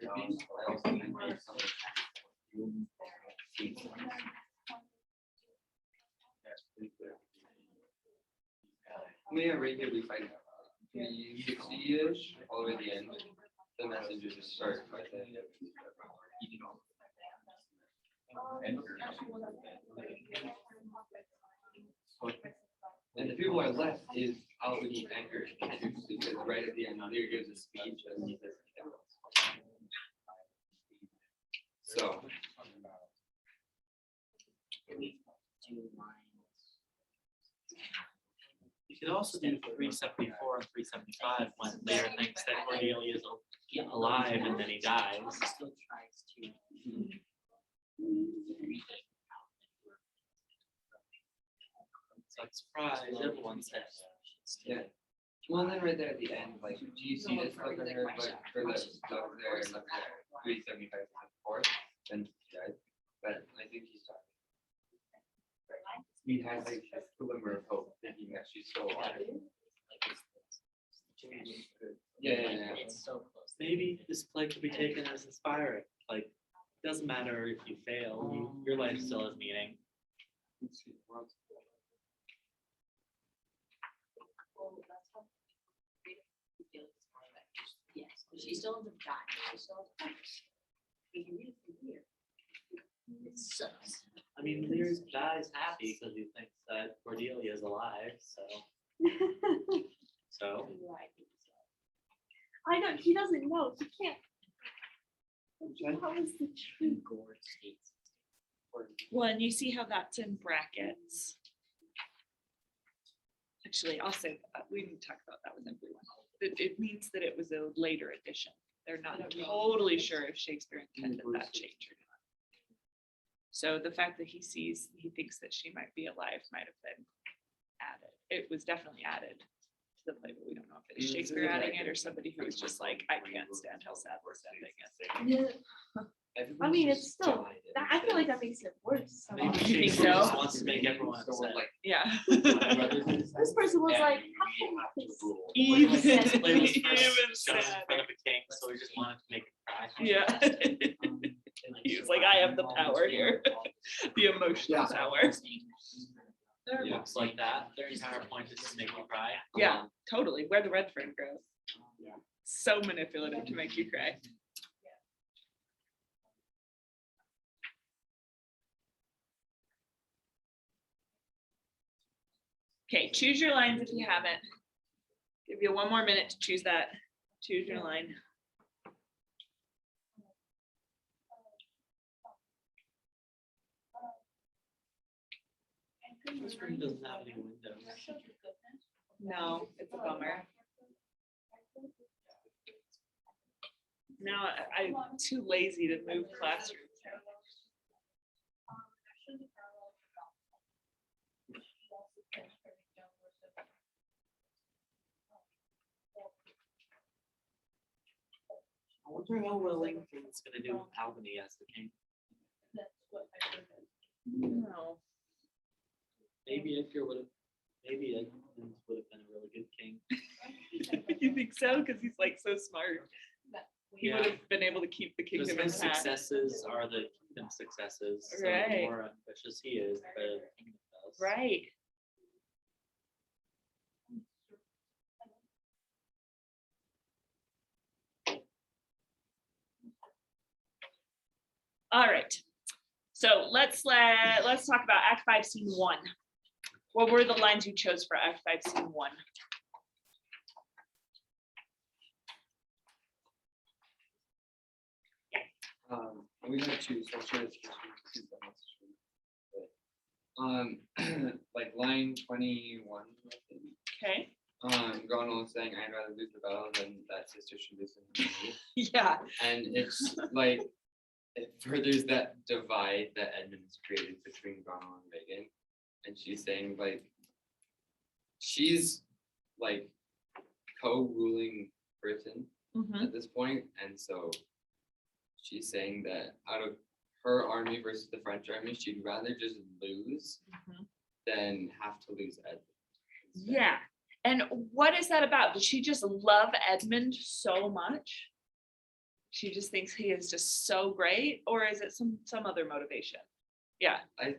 I also think there's something. I mean, right here we find 360-ish, all the way to the end. The messages just start right there. And the people who are left is Albany Anchor, because right at the end, there gives a speech. And he says, so. You could also do 374 and 375 when Lear thinks that Cordelia is alive and then he dies. Still tries to. So I'm surprised everyone says. Yeah. Well, then right there at the end, like, do you see this look in there, like, for the stuff there, and look there, 375 4, then, yeah, but I think he's talking. He has like this glimmer of hope, thinking that she's still alive. Yeah. It's so close. Maybe this play could be taken as inspiring. Like, it doesn't matter if you fail, your life still has meaning. Yes, but she still hasn't died. She still hasn't. We can read it from here. It sucks. I mean, Lear dies happy because he thinks that Cordelia is alive, so. So, I know, he doesn't know, he can't. That was the truth. Gore states. Well, and you see how that's in brackets. Actually, I'll say, we didn't talk about that with everyone. It means that it was a later edition. They're not totally sure if Shakespeare intended that change or not. So the fact that he thinks that she might be alive might have been added. It was definitely added to the play, but we don't know if it's Shakespeare adding it or somebody who was just like, I can't stand how sad this ending is. Yeah, I mean, it's still, I feel like that makes it worse. somehow. maybe You think Shakespeare so? just wants to make everyone So we're upset. like, Yeah. This person was like, how can this? Even This play was even first shown in sadder. front of a king, so we just wanted to make him cry. Yeah. He was like, I have the power here, the emotional power. There are Yeah. books like that. Their entire point is to make you cry. Yeah, totally. Where the red friend grows. So manipulative to make you cry. Okay, choose your lines if you haven't. Give you one more minute to choose that. Choose your line. This room doesn't have any windows. No, it's a bummer. Now I'm too lazy to move classrooms. I wonder how Wellington's gonna do with Albany as the king. No. Maybe Edgar would have, maybe Edmund would have been a really good king. You think so? Because he's like so smart. He would have been able to keep the Because kingdom his intact. successes are the kingdom's successes. So Right. the more ambitious he is, the kingdom does. Right. All right. So let's talk about Act 5, Scene 1. What were the lines you chose for Act 5, Scene 1? We got two, so I'll share this. Like line 21, I think. Okay. Ronald was saying, I'd rather lose the battle than that sister should listen to me. Yeah. And it's like, it furthers that divide that Edmund has created between Ronald and Reagan. And she's saying like, she's like co-ruling Britain Mhm. at this point, and so she's saying that out of her army versus the French army, she'd rather just lose Mhm. than have to lose Edmund. Yeah. And what is that about? Does she just love Edmund so much? She just thinks he is just so great, or is it some other motivation? Yeah. I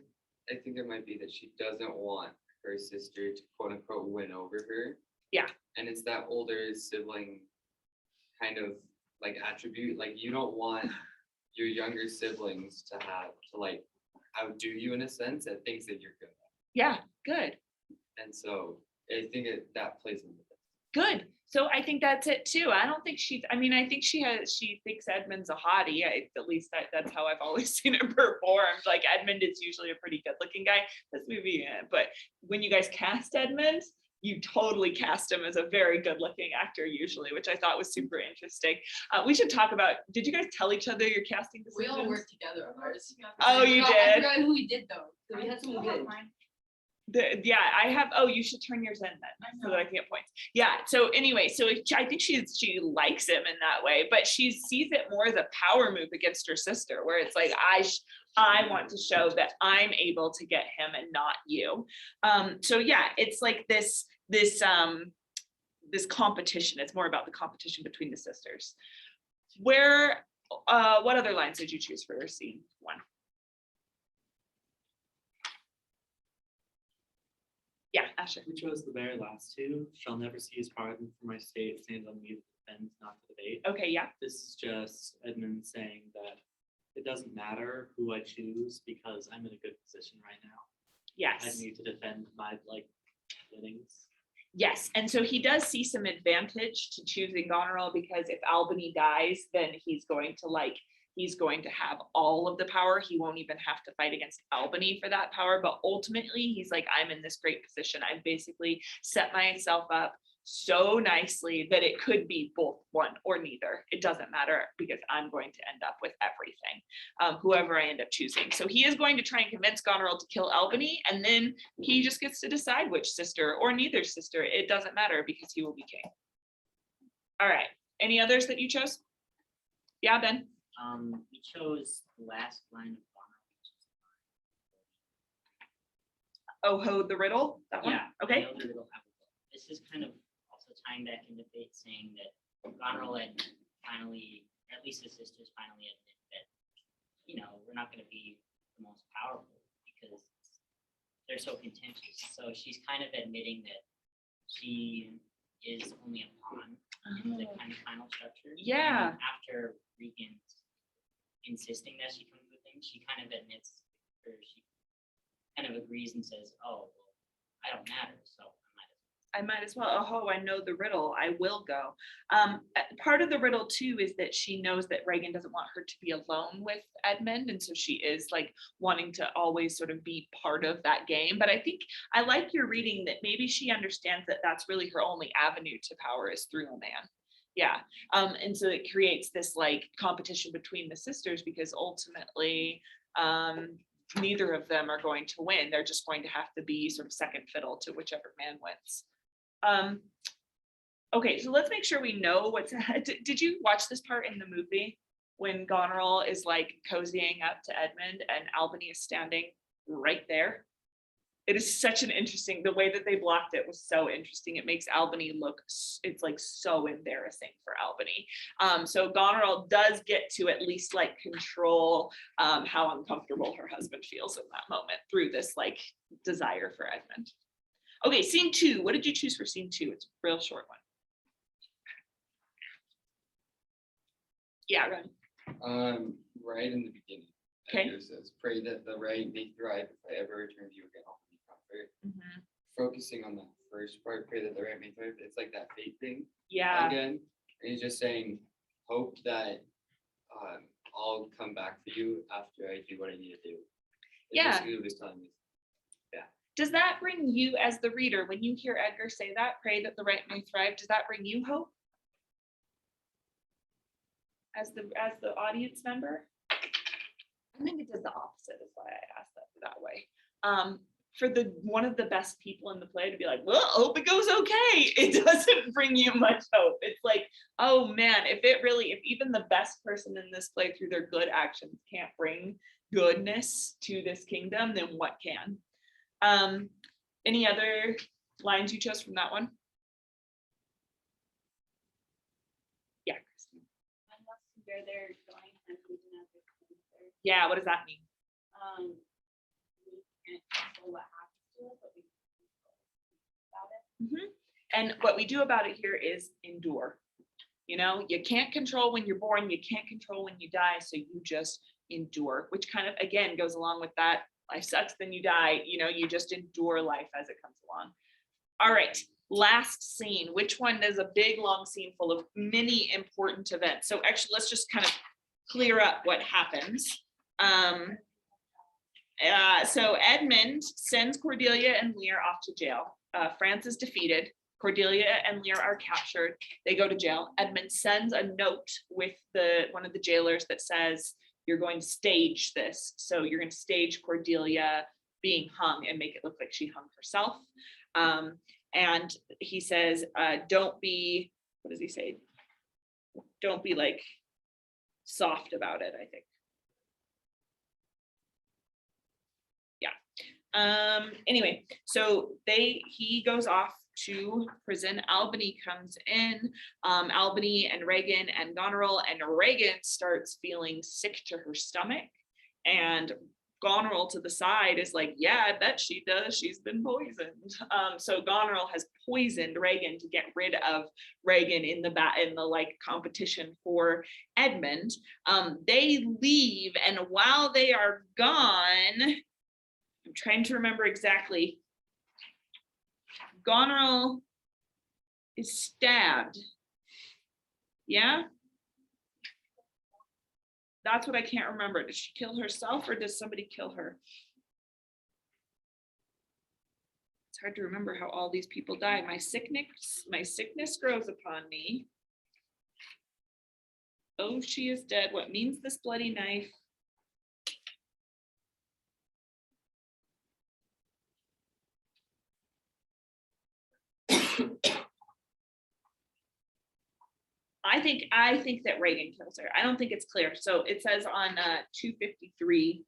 think it might be that she doesn't want her sister to quote unquote win over her. Yeah. And it's that older sibling kind of like attribute. Like you don't want your younger siblings to like outdo you in a sense at things that you're good at. Yeah. Good. And so I think that plays into it. Good. So I think that's it too. I don't think I think she thinks Edmund's a hottie. At least that's how I've always seen it performed. Like Edmund is usually a pretty good looking guy. This movie, but when you guys cast Edmund, you totally cast him as a very good looking actor usually, which I thought was super interesting. We should talk about, did you guys tell each other your casting We decisions? all worked together on ours. Oh, you I did? forgot who we did though. So we had someone good. Yeah, I have. Oh, you should turn yours in then, so that I can get points. Yeah. So anyway, so I think she likes him in that way, but she sees it more as a power move against her sister, where it's like I want to show that I'm able to get him and not you. So yeah, it's like this competition. It's more about the competition between the sisters. What other lines did you choose for scene 1? Yeah, Asher. We chose the very last two. Shall never see his pardon for my state. Stands on me to defend, not to debate. Okay, yeah. This is just Edmund saying that it doesn't matter who I choose because I'm in a good position right now. I Yes. need to defend my winnings. Yes, and so he does see some advantage to choosing Goneril because if Albany dies, then he's going to have all of the power. He won't even have to fight against Albany for that power. But ultimately, he's like, I'm in this great position. I've basically set myself up so nicely that it could be both one or neither. It doesn't matter because I'm going to end up with everything, whoever I end up choosing. So he is going to try and convince Goneril to kill Albany, and then he just gets to decide which sister or neither sister. It doesn't matter because he will be king. All right. Any others that you chose? Yeah, Ben. We chose the last line of Bonner. Oh, ho, the riddle? That one? Yeah. Okay. I know the riddle have a book. This is kind of also tying back into fate, saying that Goneril had finally, at least the sisters finally admit that, we're not going to be the most powerful because they're so contentious. So she's kind of admitting that she is only a pawn in the kind of final structure. Yeah. And after Regan's insisting that she comes with him, she kind of admits, or she kind of agrees and says, oh, well, I don't matter, so I might as well. Oh, I know the riddle. I will go. Part of the riddle too is that she knows that Regan doesn't want her to be alone with Edmund, and so she is like wanting to always sort of be part of that game. But I think I like your reading that maybe she understands that that's really her only avenue to power is through a man. Yeah. And so it creates this like competition between the sisters because ultimately neither of them are going to win. They're just going to have to be sort of second fiddle to whichever man wins. Okay, so let's make sure we know what's ahead. Did you watch this part in the movie when Goneril is like cozying up to Edmund and Albany is standing right there? It is such an interesting, the way that they blocked it was so interesting. It makes Albany look, it's like so embarrassing for Albany. So Goneril does get to at least like control how uncomfortable her husband feels in that moment through this like desire for Edmund. Okay, scene 2. What did you choose for scene 2? It's a real short one. Yeah, Ron. Right in the beginning. Okay. Edgar says, pray that the right may thrive. If I ever return to you again, I'll be comfort. Mhm. Focusing on that first part, pray that the right may thrive. It's like that faith thing Yeah, again. And he's just saying, hope that I'll come back for you after I do what I need to do. It's Yeah. basically what he's telling me. does that bring you as the reader, when you hear Edgar say that, pray that the right may thrive, does that bring you hope? As the audience member? I think it does the opposite, is why I asked that way. For the one of the best people in the play to be like, well, hope it goes okay. It doesn't bring you much hope. It's like, oh man, if even the best person in this play through their good actions can't bring goodness to this kingdom, then what can? Any other lines you chose from that one? Yeah, Kristen. Unless where they're going and we can have their Yeah, what does that mean? we can't control what happens to us, but we can control about it. And what we do about it here is endure. You know, you can't control when you're born, you can't control when you die, so you just endure, which kind of, again, goes along with that. Life sucks, then you die, you know, you just endure life as it comes along. All right, last scene. Which one is a big, long scene full of many important events? So actually, let's just kind of clear up what happens. So Edmund sends Cordelia and Lear off to jail. France is defeated. Cordelia and Lear are captured. They go to jail. Edmund sends a note with one of the jailers that says, you're going to stage this. So you're going to stage Cordelia being hung and make it look like she hung herself. And he says, don't be, what does he say? Don't be like soft about it, I think. Anyway, so he goes off to prison. Albany comes in. Albany and Regan and Goneril, and Regan starts feeling sick to her stomach, and Goneril to the side is like, yeah, I bet she does, she's been poisoned. So Goneril has poisoned Regan to get rid of Regan in the like competition for Edmund. They leave, and while they are gone, I'm trying to remember exactly. Goneril is stabbed. Yeah? That's what I can't remember. Did she kill herself or does somebody kill her? It's hard to remember how all these people die. My sickness grows upon me. Oh, she is dead. What means this bloody knife? I think that Regan kills her. I don't think it's clear. So it says on 253,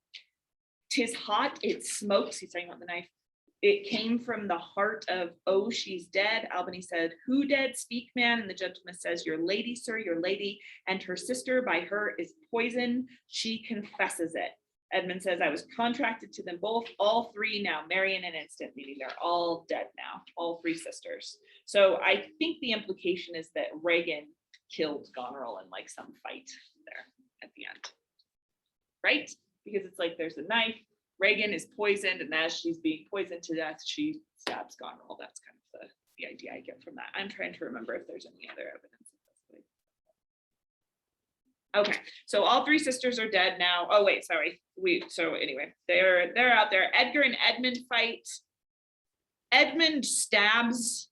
'tis hot, it smokes. He's talking about the knife. It came from the heart of, oh, she's dead. Albany said, who dead? Speak, man. And the gentleman says, your lady, sir, your lady, and her sister by her is poison. She confesses it. Edmund says, I was contracted to them both, all three now marry in an instant, meaning they're all dead now, all three sisters. So I think the implication is that Regan killed Goneril in like some fight there at the end, right? Because it's like there's a knife, Regan is poisoned, and as she's being poisoned to death, she stabs Goneril. That's kind of the idea I get from that. I'm trying to remember if there's any other evidence of this. Okay, so all three sisters are dead now. Oh wait, sorry. So anyway, they're out there. Edgar and Edmund fight. Edgar stabs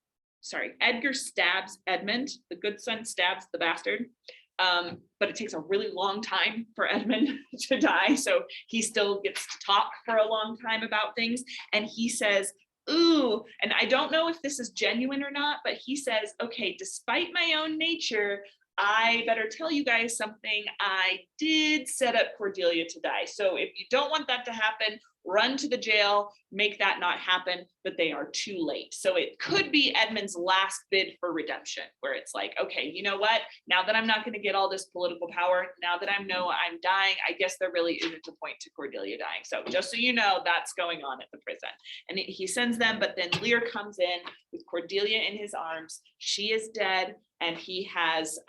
Edmund. The good son stabs the bastard. But it takes a really long time for Edmund to die. So he still gets to talk for a long time about things. And he says, ooh, and I don't know if this is genuine or not, but he says, okay, despite my own nature, I better tell you guys something. I did set up Cordelia to die. So if you don't want that to happen, run to the jail, make that not happen, but they are too late. So it could be Edmund's last bid for redemption, where it's like, okay, you know what? Now that I'm not going to get all this political power, now that I know I'm dying, I guess there really isn't a point to Cordelia dying. So just so you know, that's going on at the prison. And he sends them, but then Lear comes in with Cordelia in his arms. She is dead, and he has,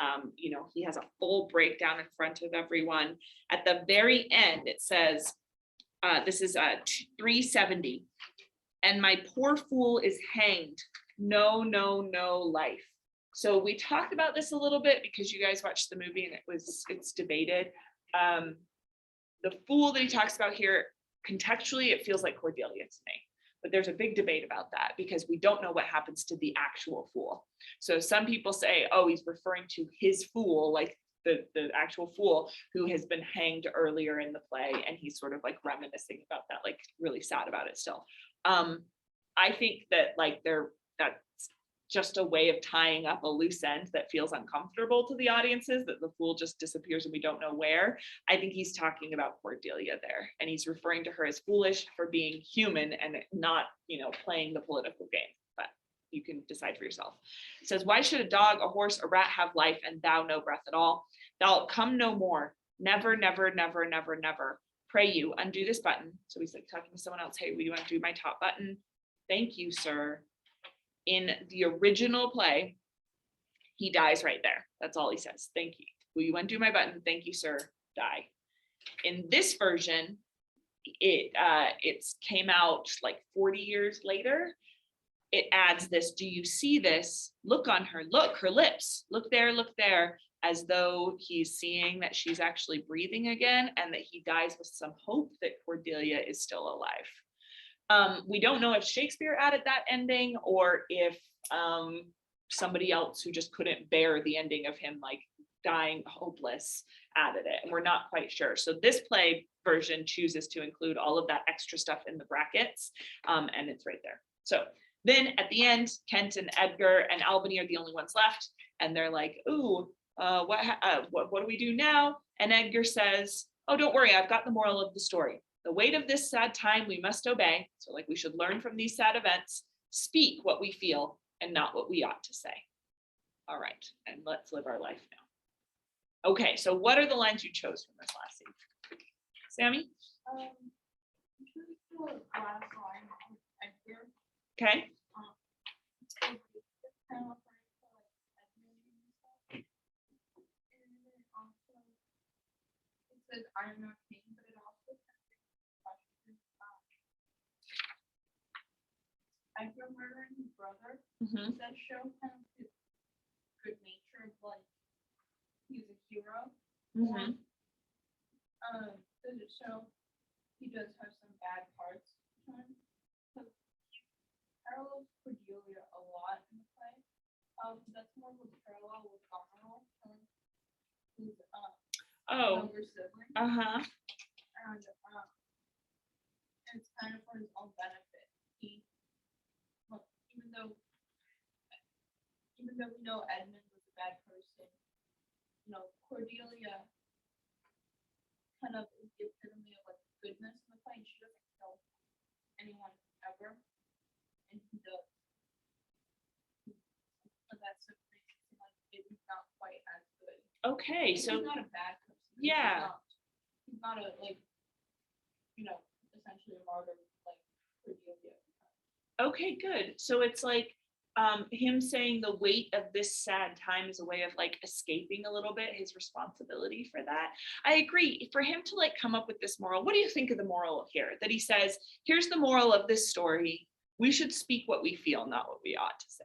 he has a full breakdown in front of everyone. At the very end, it says, this is 370. And my poor fool is hanged. No, no, no life. So we talked about this a little bit because you guys watched the movie and it's debated. The fool that he talks about here, contextually, it feels like Cordelia to me. But there's a big debate about that because we don't know what happens to the actual fool. So some people say, oh, he's referring to his fool, like the actual fool who has been hanged earlier in the play, and he's sort of like reminiscing about that, like really sad about it still. I think that like that's just a way of tying up a loose end that feels uncomfortable to the audiences, that the fool just disappears and we don't know where. I think he's talking about Cordelia there, and he's referring to her as foolish for being human and not, playing the political game. But you can decide for yourself. It says, why should a dog, a horse, a rat have life and thou no breath at all? Thou'lt come no more. Never, never, never, never, never. Pray you, undo this button. So he's like talking to someone else. Hey, will you undo my top button? Thank you, sir. In the original play, he dies right there. That's all he says. Thank you. Will you undo my button? Thank you, sir. Die. In this version, it's came out like 40 years later. It adds this, do you see this? Look on her, look, her lips, look there, as though he's seeing that she's actually breathing again and that he dies with some hope that Cordelia is still alive. We don't know if Shakespeare added that ending or if somebody else who just couldn't bear the ending of him like dying hopeless added it, and we're not quite sure. So this play version chooses to include all of that extra stuff in the brackets, and it's right there. So then at the end, Kent and Edgar and Albany are the only ones left, and they're like, ooh, what do we do now? And Edgar says, oh, don't worry, I've got the moral of the story. The weight of this sad time we must obey. So like we should learn from these sad events, speak what we feel and not what we ought to say. All right, and let's live our life now. Okay, so what are the lines you chose from this last scene? Sammy? Okay. I am not king, but it also Edgar murdering his brother. Does that show kind of his good nature of like he's a hero? Or, does it show he does have some bad parts to him? Because he parallels Cordelia a lot in the play. That's more of a parallel with Goneril, who's younger sibling. And it's kind of for his own benefit. Even though we know Edmund was a bad person, Cordelia kind of is the epitome of like goodness in the play. She doesn't kill anyone ever, and he does. So that's something like it's not quite as good. Okay, He's so not a bad person. yeah. He's not a like, essentially a martyr like Cordelia. Okay, good. So it's like him saying the weight of this sad time is a way of like escaping a little bit his responsibility for that. I agree. For him to like come up with this moral, what do you think of the moral here? That he says, here's the moral of this story. We should speak what we feel, not what we ought to say.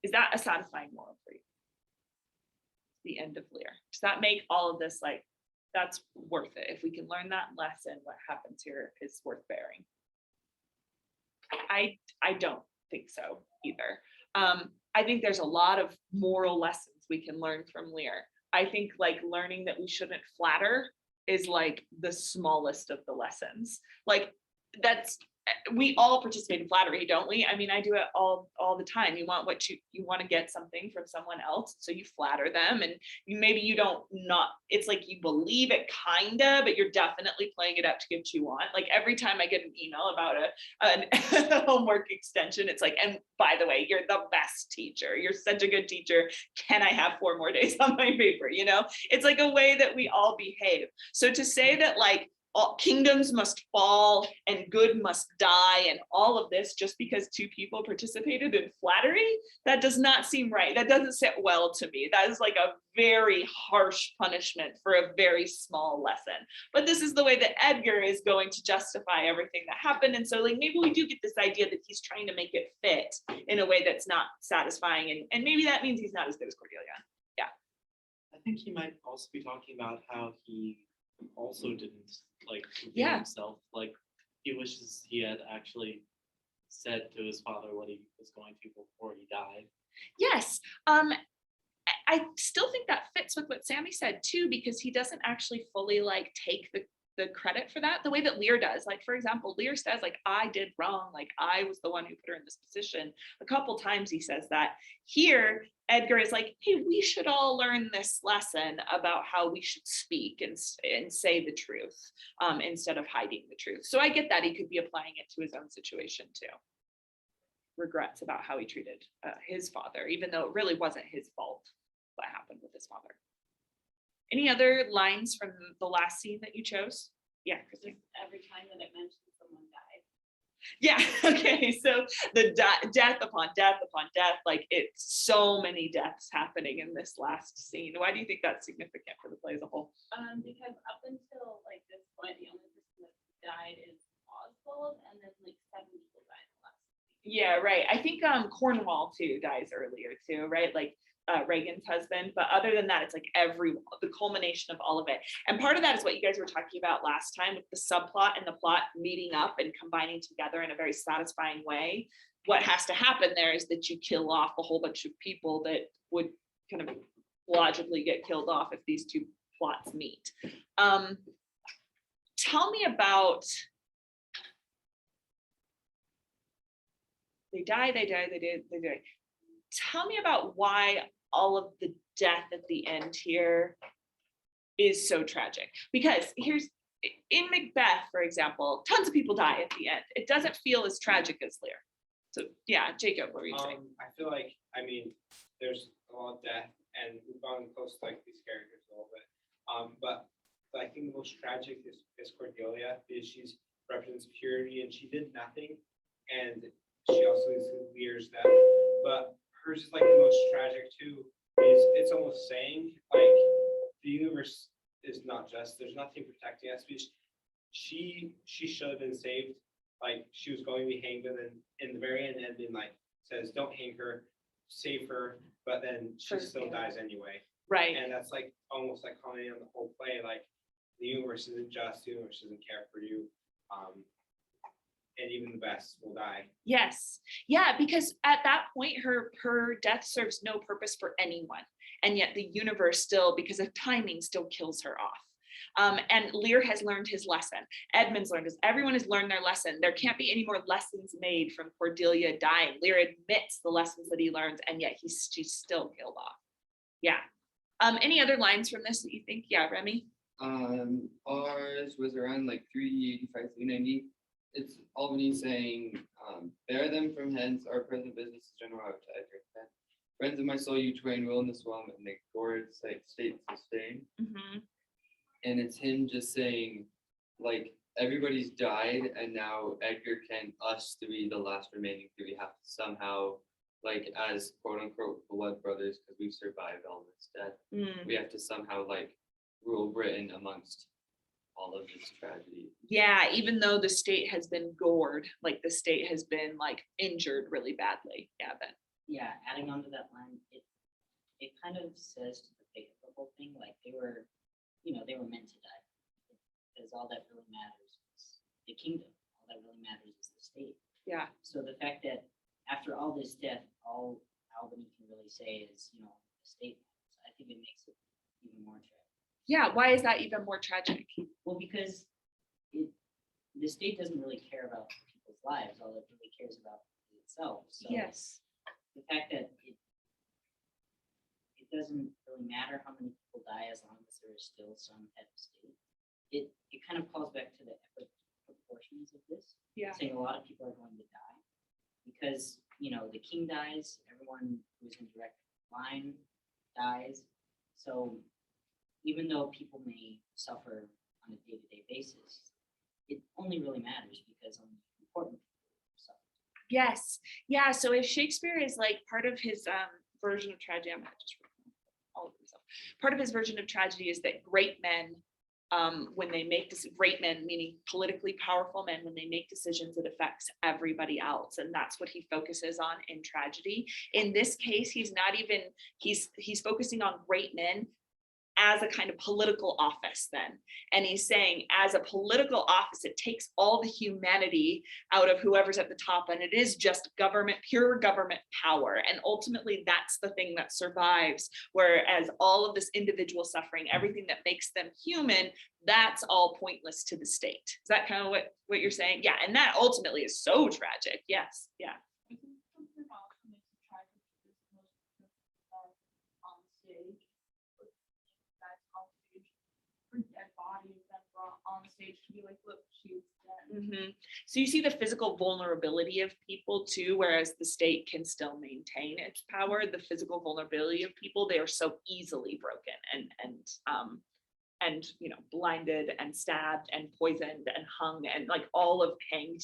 Is that a satisfying moral for you? The end of Lear. Does that make all of this like, that's worth it? If we can learn that lesson, what happens here is worth bearing. I don't think so either. I think there's a lot of moral lessons we can learn from Lear. I think like learning that we shouldn't flatter is like the smallest of the lessons. Like that's we all participate in flattery, don't we? I mean, I do it all the time. You want what you want to get something from someone else, so you flatter them, and maybe you don't not. It's like you believe it, kinda, but you're definitely playing it up to get what you want. Like every time I get an email about a homework extension, it's like, and by the way, you're the best teacher. You're such a good teacher. Can I have 4 more days on my paper? You know, it's like a way that we all behave. So to say that like all kingdoms must fall and good must die and all of this just because 2 people participated in flattery, that does not seem right. That doesn't sit well to me. That is like a very harsh punishment for a very small lesson. But this is the way that Edgar is going to justify everything that happened. And so like maybe we do get this idea that he's trying to make it fit in a way that's not satisfying. And maybe that means he's not as good as Cordelia. I think he might also be talking about how he also didn't like reveal Yeah. himself. Like he wishes he had actually said to his father what he was going to before he died. Yes. I still think that fits with what Sammy said too, because he doesn't actually fully like take the credit for that the way that Lear does. Like, for example, Lear says like, I did wrong. Like I was the one who put her in this position. A couple times he says that. Here, Edgar is like, hey, we should all learn this lesson about how we should speak and say the truth instead of hiding the truth. So I get that he could be applying it to his own situation too. Regrets about how he treated his father, even though it really wasn't his fault what happened with his father. Any other lines from the last scene that you chose? Yeah, Kristen. Every time that it mentions someone died. Yeah, okay, so the death upon death upon death, like it's so many deaths happening in this last scene. Why do you think that's significant for the play as a whole? Because up until like this point, the only person that died is Oswald, and then like 7 people died in the last. Yeah, right. I think Cornwall too dies earlier too, right? Like Reagan's husband, but other than that, it's like the culmination of all of it. And part of that is what you guys were talking about last time with the subplot and the plot meeting up and combining together in a very satisfying way. What has to happen there is that you kill off a whole bunch of people that would kind of logically get killed off if these 2 plots meet. Tell me about, they die. Tell me about why all of the death at the end here is so tragic. Because here's, in Macbeth, for example, tons of people die at the end. It doesn't feel as tragic as Lear. So yeah, Jacob, what were you saying? I feel like, I mean, there's a lot of death and we've gone close to like these characters a little bit. But I think the most tragic is Cordelia, because she's represents purity and she did nothing. And she also is Lear's death. But hers is like the most tragic too, is it's almost saying like the universe is not just, there's nothing protecting us, because she should have been saved. Like she was going to be hanged, and then in the very end ending like says don't hang her, save her, but then she still dies anyway. Right. And that's like almost like commenting on the whole play, like the universe isn't just, the universe doesn't care for you. And even the best will die. Yes. Yeah, because at that point, her death serves no purpose for anyone. And yet the universe still, because of timing, still kills her off. And Lear has learned his lesson. Edmund's learned his, everyone has learned their lesson. There can't be any more lessons made from Cordelia dying. Lear admits the lessons that he learns, and yet she's still killed off. Yeah. Any other lines from this that you think? Yeah, Remy? Ours was around like 385, 390. It's Albany saying, bear them from hence, our present business is general out to Edgar. Friends of my soul, you twain will in this realm and make gourds like state sustain. Mm-hmm. And it's him just saying, like, everybody's died, and now Edgar can us to be the last remaining 3. We have to somehow, like, as quote unquote blood brothers, because we've survived all this death, we have to somehow like rule Britain amongst all of this tragedy. Yeah, even though the state has been gored, like the state has been like injured really badly. Yeah, Ben. Yeah, adding on to that line, it kind of says to depict the whole thing, like they were meant to die. Because all that really matters is the kingdom. All that really matters is the state. Yeah. So the fact that after all this death, all Albany can really say is, the state matters. I think it makes it even more tragic. Yeah, why is that even more tragic? Well, because the state doesn't really care about people's people's lives. All it really cares about is itself. So Yes. the fact that it doesn't really matter how many people die as long as there is still some head of state. It kind of calls back to the epic proportions of this. Yeah. Saying a lot of people are going to die because, you know, the king dies, everyone who's in direct line dies. So even though people may suffer on a day-to-day basis, it only really matters because only important people suffer. Yes. Yeah. So if Shakespeare is like part of his version of tragedy, I'm not just all of himself. Part of his version of tragedy is that great men, when they make this, great men, meaning politically powerful men, when they make decisions, it affects everybody else, and that's what he focuses on in tragedy. In this case, he's not even, he's focusing on great men as a kind of political office then. And he's saying as a political office, it takes all the humanity out of whoever's at the top, and it is just government, pure government power. And ultimately that's the thing that survives, whereas all of this individual suffering, everything that makes them human, that's all pointless to the state. Is that kind of what you're saying? Yeah, and that ultimately is so tragic. Yes, yeah. I think something else that makes it tragic is most people are on stage. That's on stage for dead bodies that brought on stage to be like, look, she's dead. Mhm. So you see the physical vulnerability of people too, whereas the state can still maintain its power. The physical vulnerability of people, they are so easily broken and you know, blinded and stabbed and poisoned and hung and like all of hanged,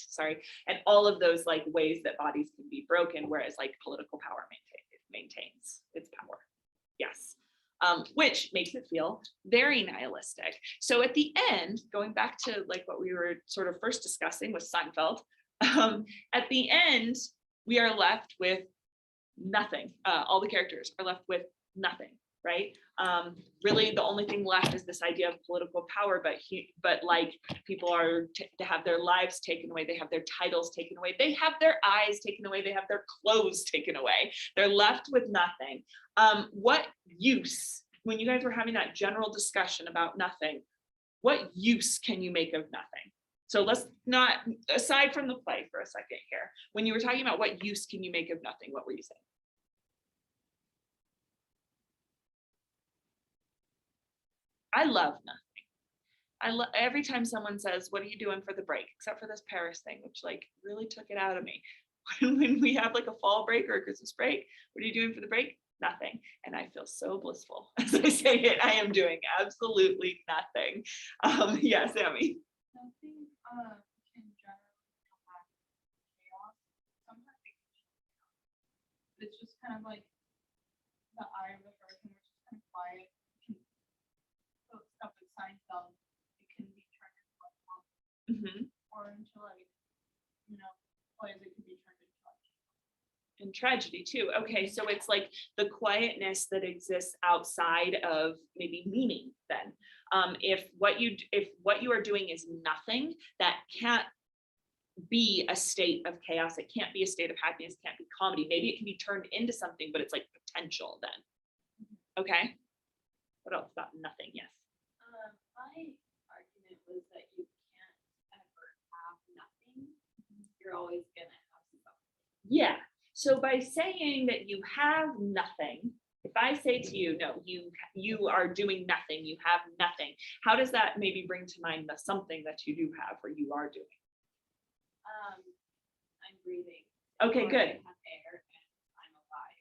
and all of those like ways that bodies can be broken, whereas like political power maintains its power. Yes. Which makes it feel very nihilistic. So at the end, going back to like what we were sort of first discussing with Seinfeld, at the end, we are left with nothing. All the characters are left with nothing, right? Really, the only thing left is this idea of political power, but like people are to have their lives taken away, they have their titles taken away, they have their eyes taken away, they have their clothes taken away. They're left with nothing. What use, when you guys were having that general discussion about nothing, what use can you make of nothing? So let's not, aside from the play for a second here, when you were talking about what use can you make of nothing, what were you saying? I love nothing. Every time someone says, what are you doing for the break? Except for this Paris thing, which like really took it out of me. When we have like a fall break or a Christmas break, what are you doing for the break? Nothing. And I feel so blissful as I say it. I am doing absolutely nothing. Yeah, Sammy. Nothing can generally come back from chaos. Sometimes it can be chaos. But it's just kind of like the eye of the hurricane, which is kind of quiet. So stuff like Seinfeld, it can be turned into like or into like, you know, plays it can be turned into like. And tragedy too. Okay, so it's like the quietness that exists outside of maybe meaning then. If what you are doing is nothing, that can't be a state of chaos. It can't be a state of happiness, it can't be comedy. Maybe it can be turned into something, but it's like potential then. Okay. What else about nothing? Yes. My argument was that you can't ever have nothing. You're always gonna have something. Yeah. So by saying that you have nothing, if I say to you, no, you are doing nothing, you have nothing, how does that maybe bring to mind the something that you do have or you are doing? I'm breathing. Okay, Or good. I have air and I'm alive.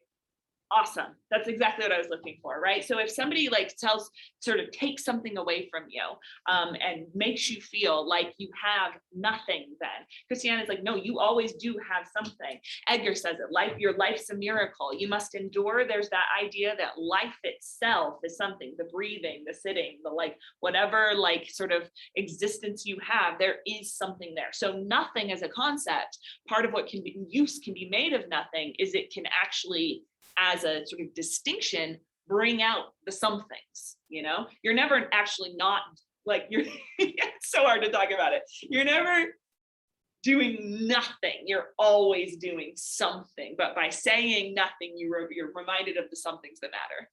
Awesome. That's exactly what I was looking for, right? So if somebody like sort of takes something away from you and makes you feel like you have nothing, then Christiana's like, no, you always do have something. Edgar says it, your life's a miracle. You must endure. There's that idea that life itself is something, the breathing, the sitting, the like, whatever like sort of existence you have, there is something there. So nothing as a concept, part of what can be made of nothing is it can actually, as a sort of distinction, bring out the somethings, you know? You're never actually not like, it's so hard to talk about it. You're never doing nothing. You're always doing something. But by saying nothing, you're reminded of the somethings that matter.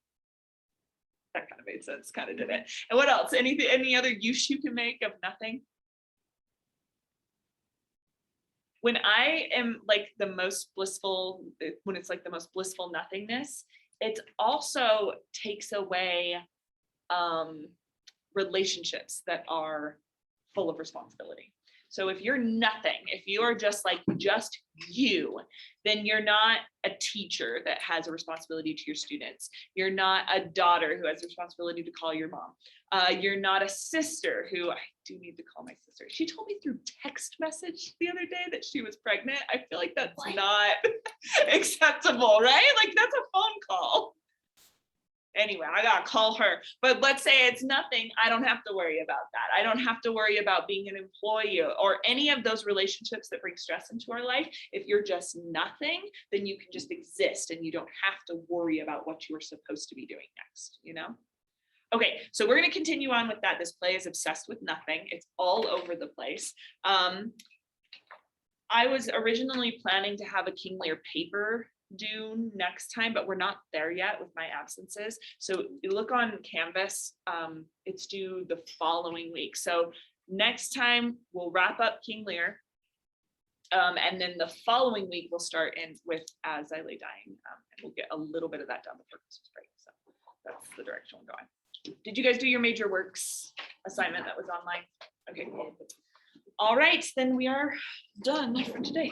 That kind of made sense, kind of did it. And what else? Any other use you can make of nothing? when I am like the most blissful, when it's like the most blissful nothingness, it also takes away relationships that are full of responsibility. So if you're nothing, if you are just like just you, then you're not a teacher that has a responsibility to your students. You're not a daughter who has a responsibility to call your mom. You're not a sister who, I do need to call my sister. She told me through text message the other day that she was pregnant. I feel like that's not acceptable, right? Like that's a phone call. Anyway, I gotta call her, but let's say it's nothing. I don't have to worry about that. I don't have to worry about being an employee or any of those relationships that bring stress into our life. If you're just nothing, then you can just exist and you don't have to worry about what you are supposed to be doing next, you know? Okay, so we're gonna continue on with that. This play is obsessed with nothing. It's all over the place. I was originally planning to have a King Lear paper due next time, but we're not there yet with my absences. So you look on Canvas, it's due the following week. So next time we'll wrap up King Lear. And then the following week we'll start in with As I Lay Dying, and we'll get a little bit of that done before Christmas break. So that's the direction we're going. Did you guys do your major works assignment that was online? Okay, cool. All right, then we are done for today.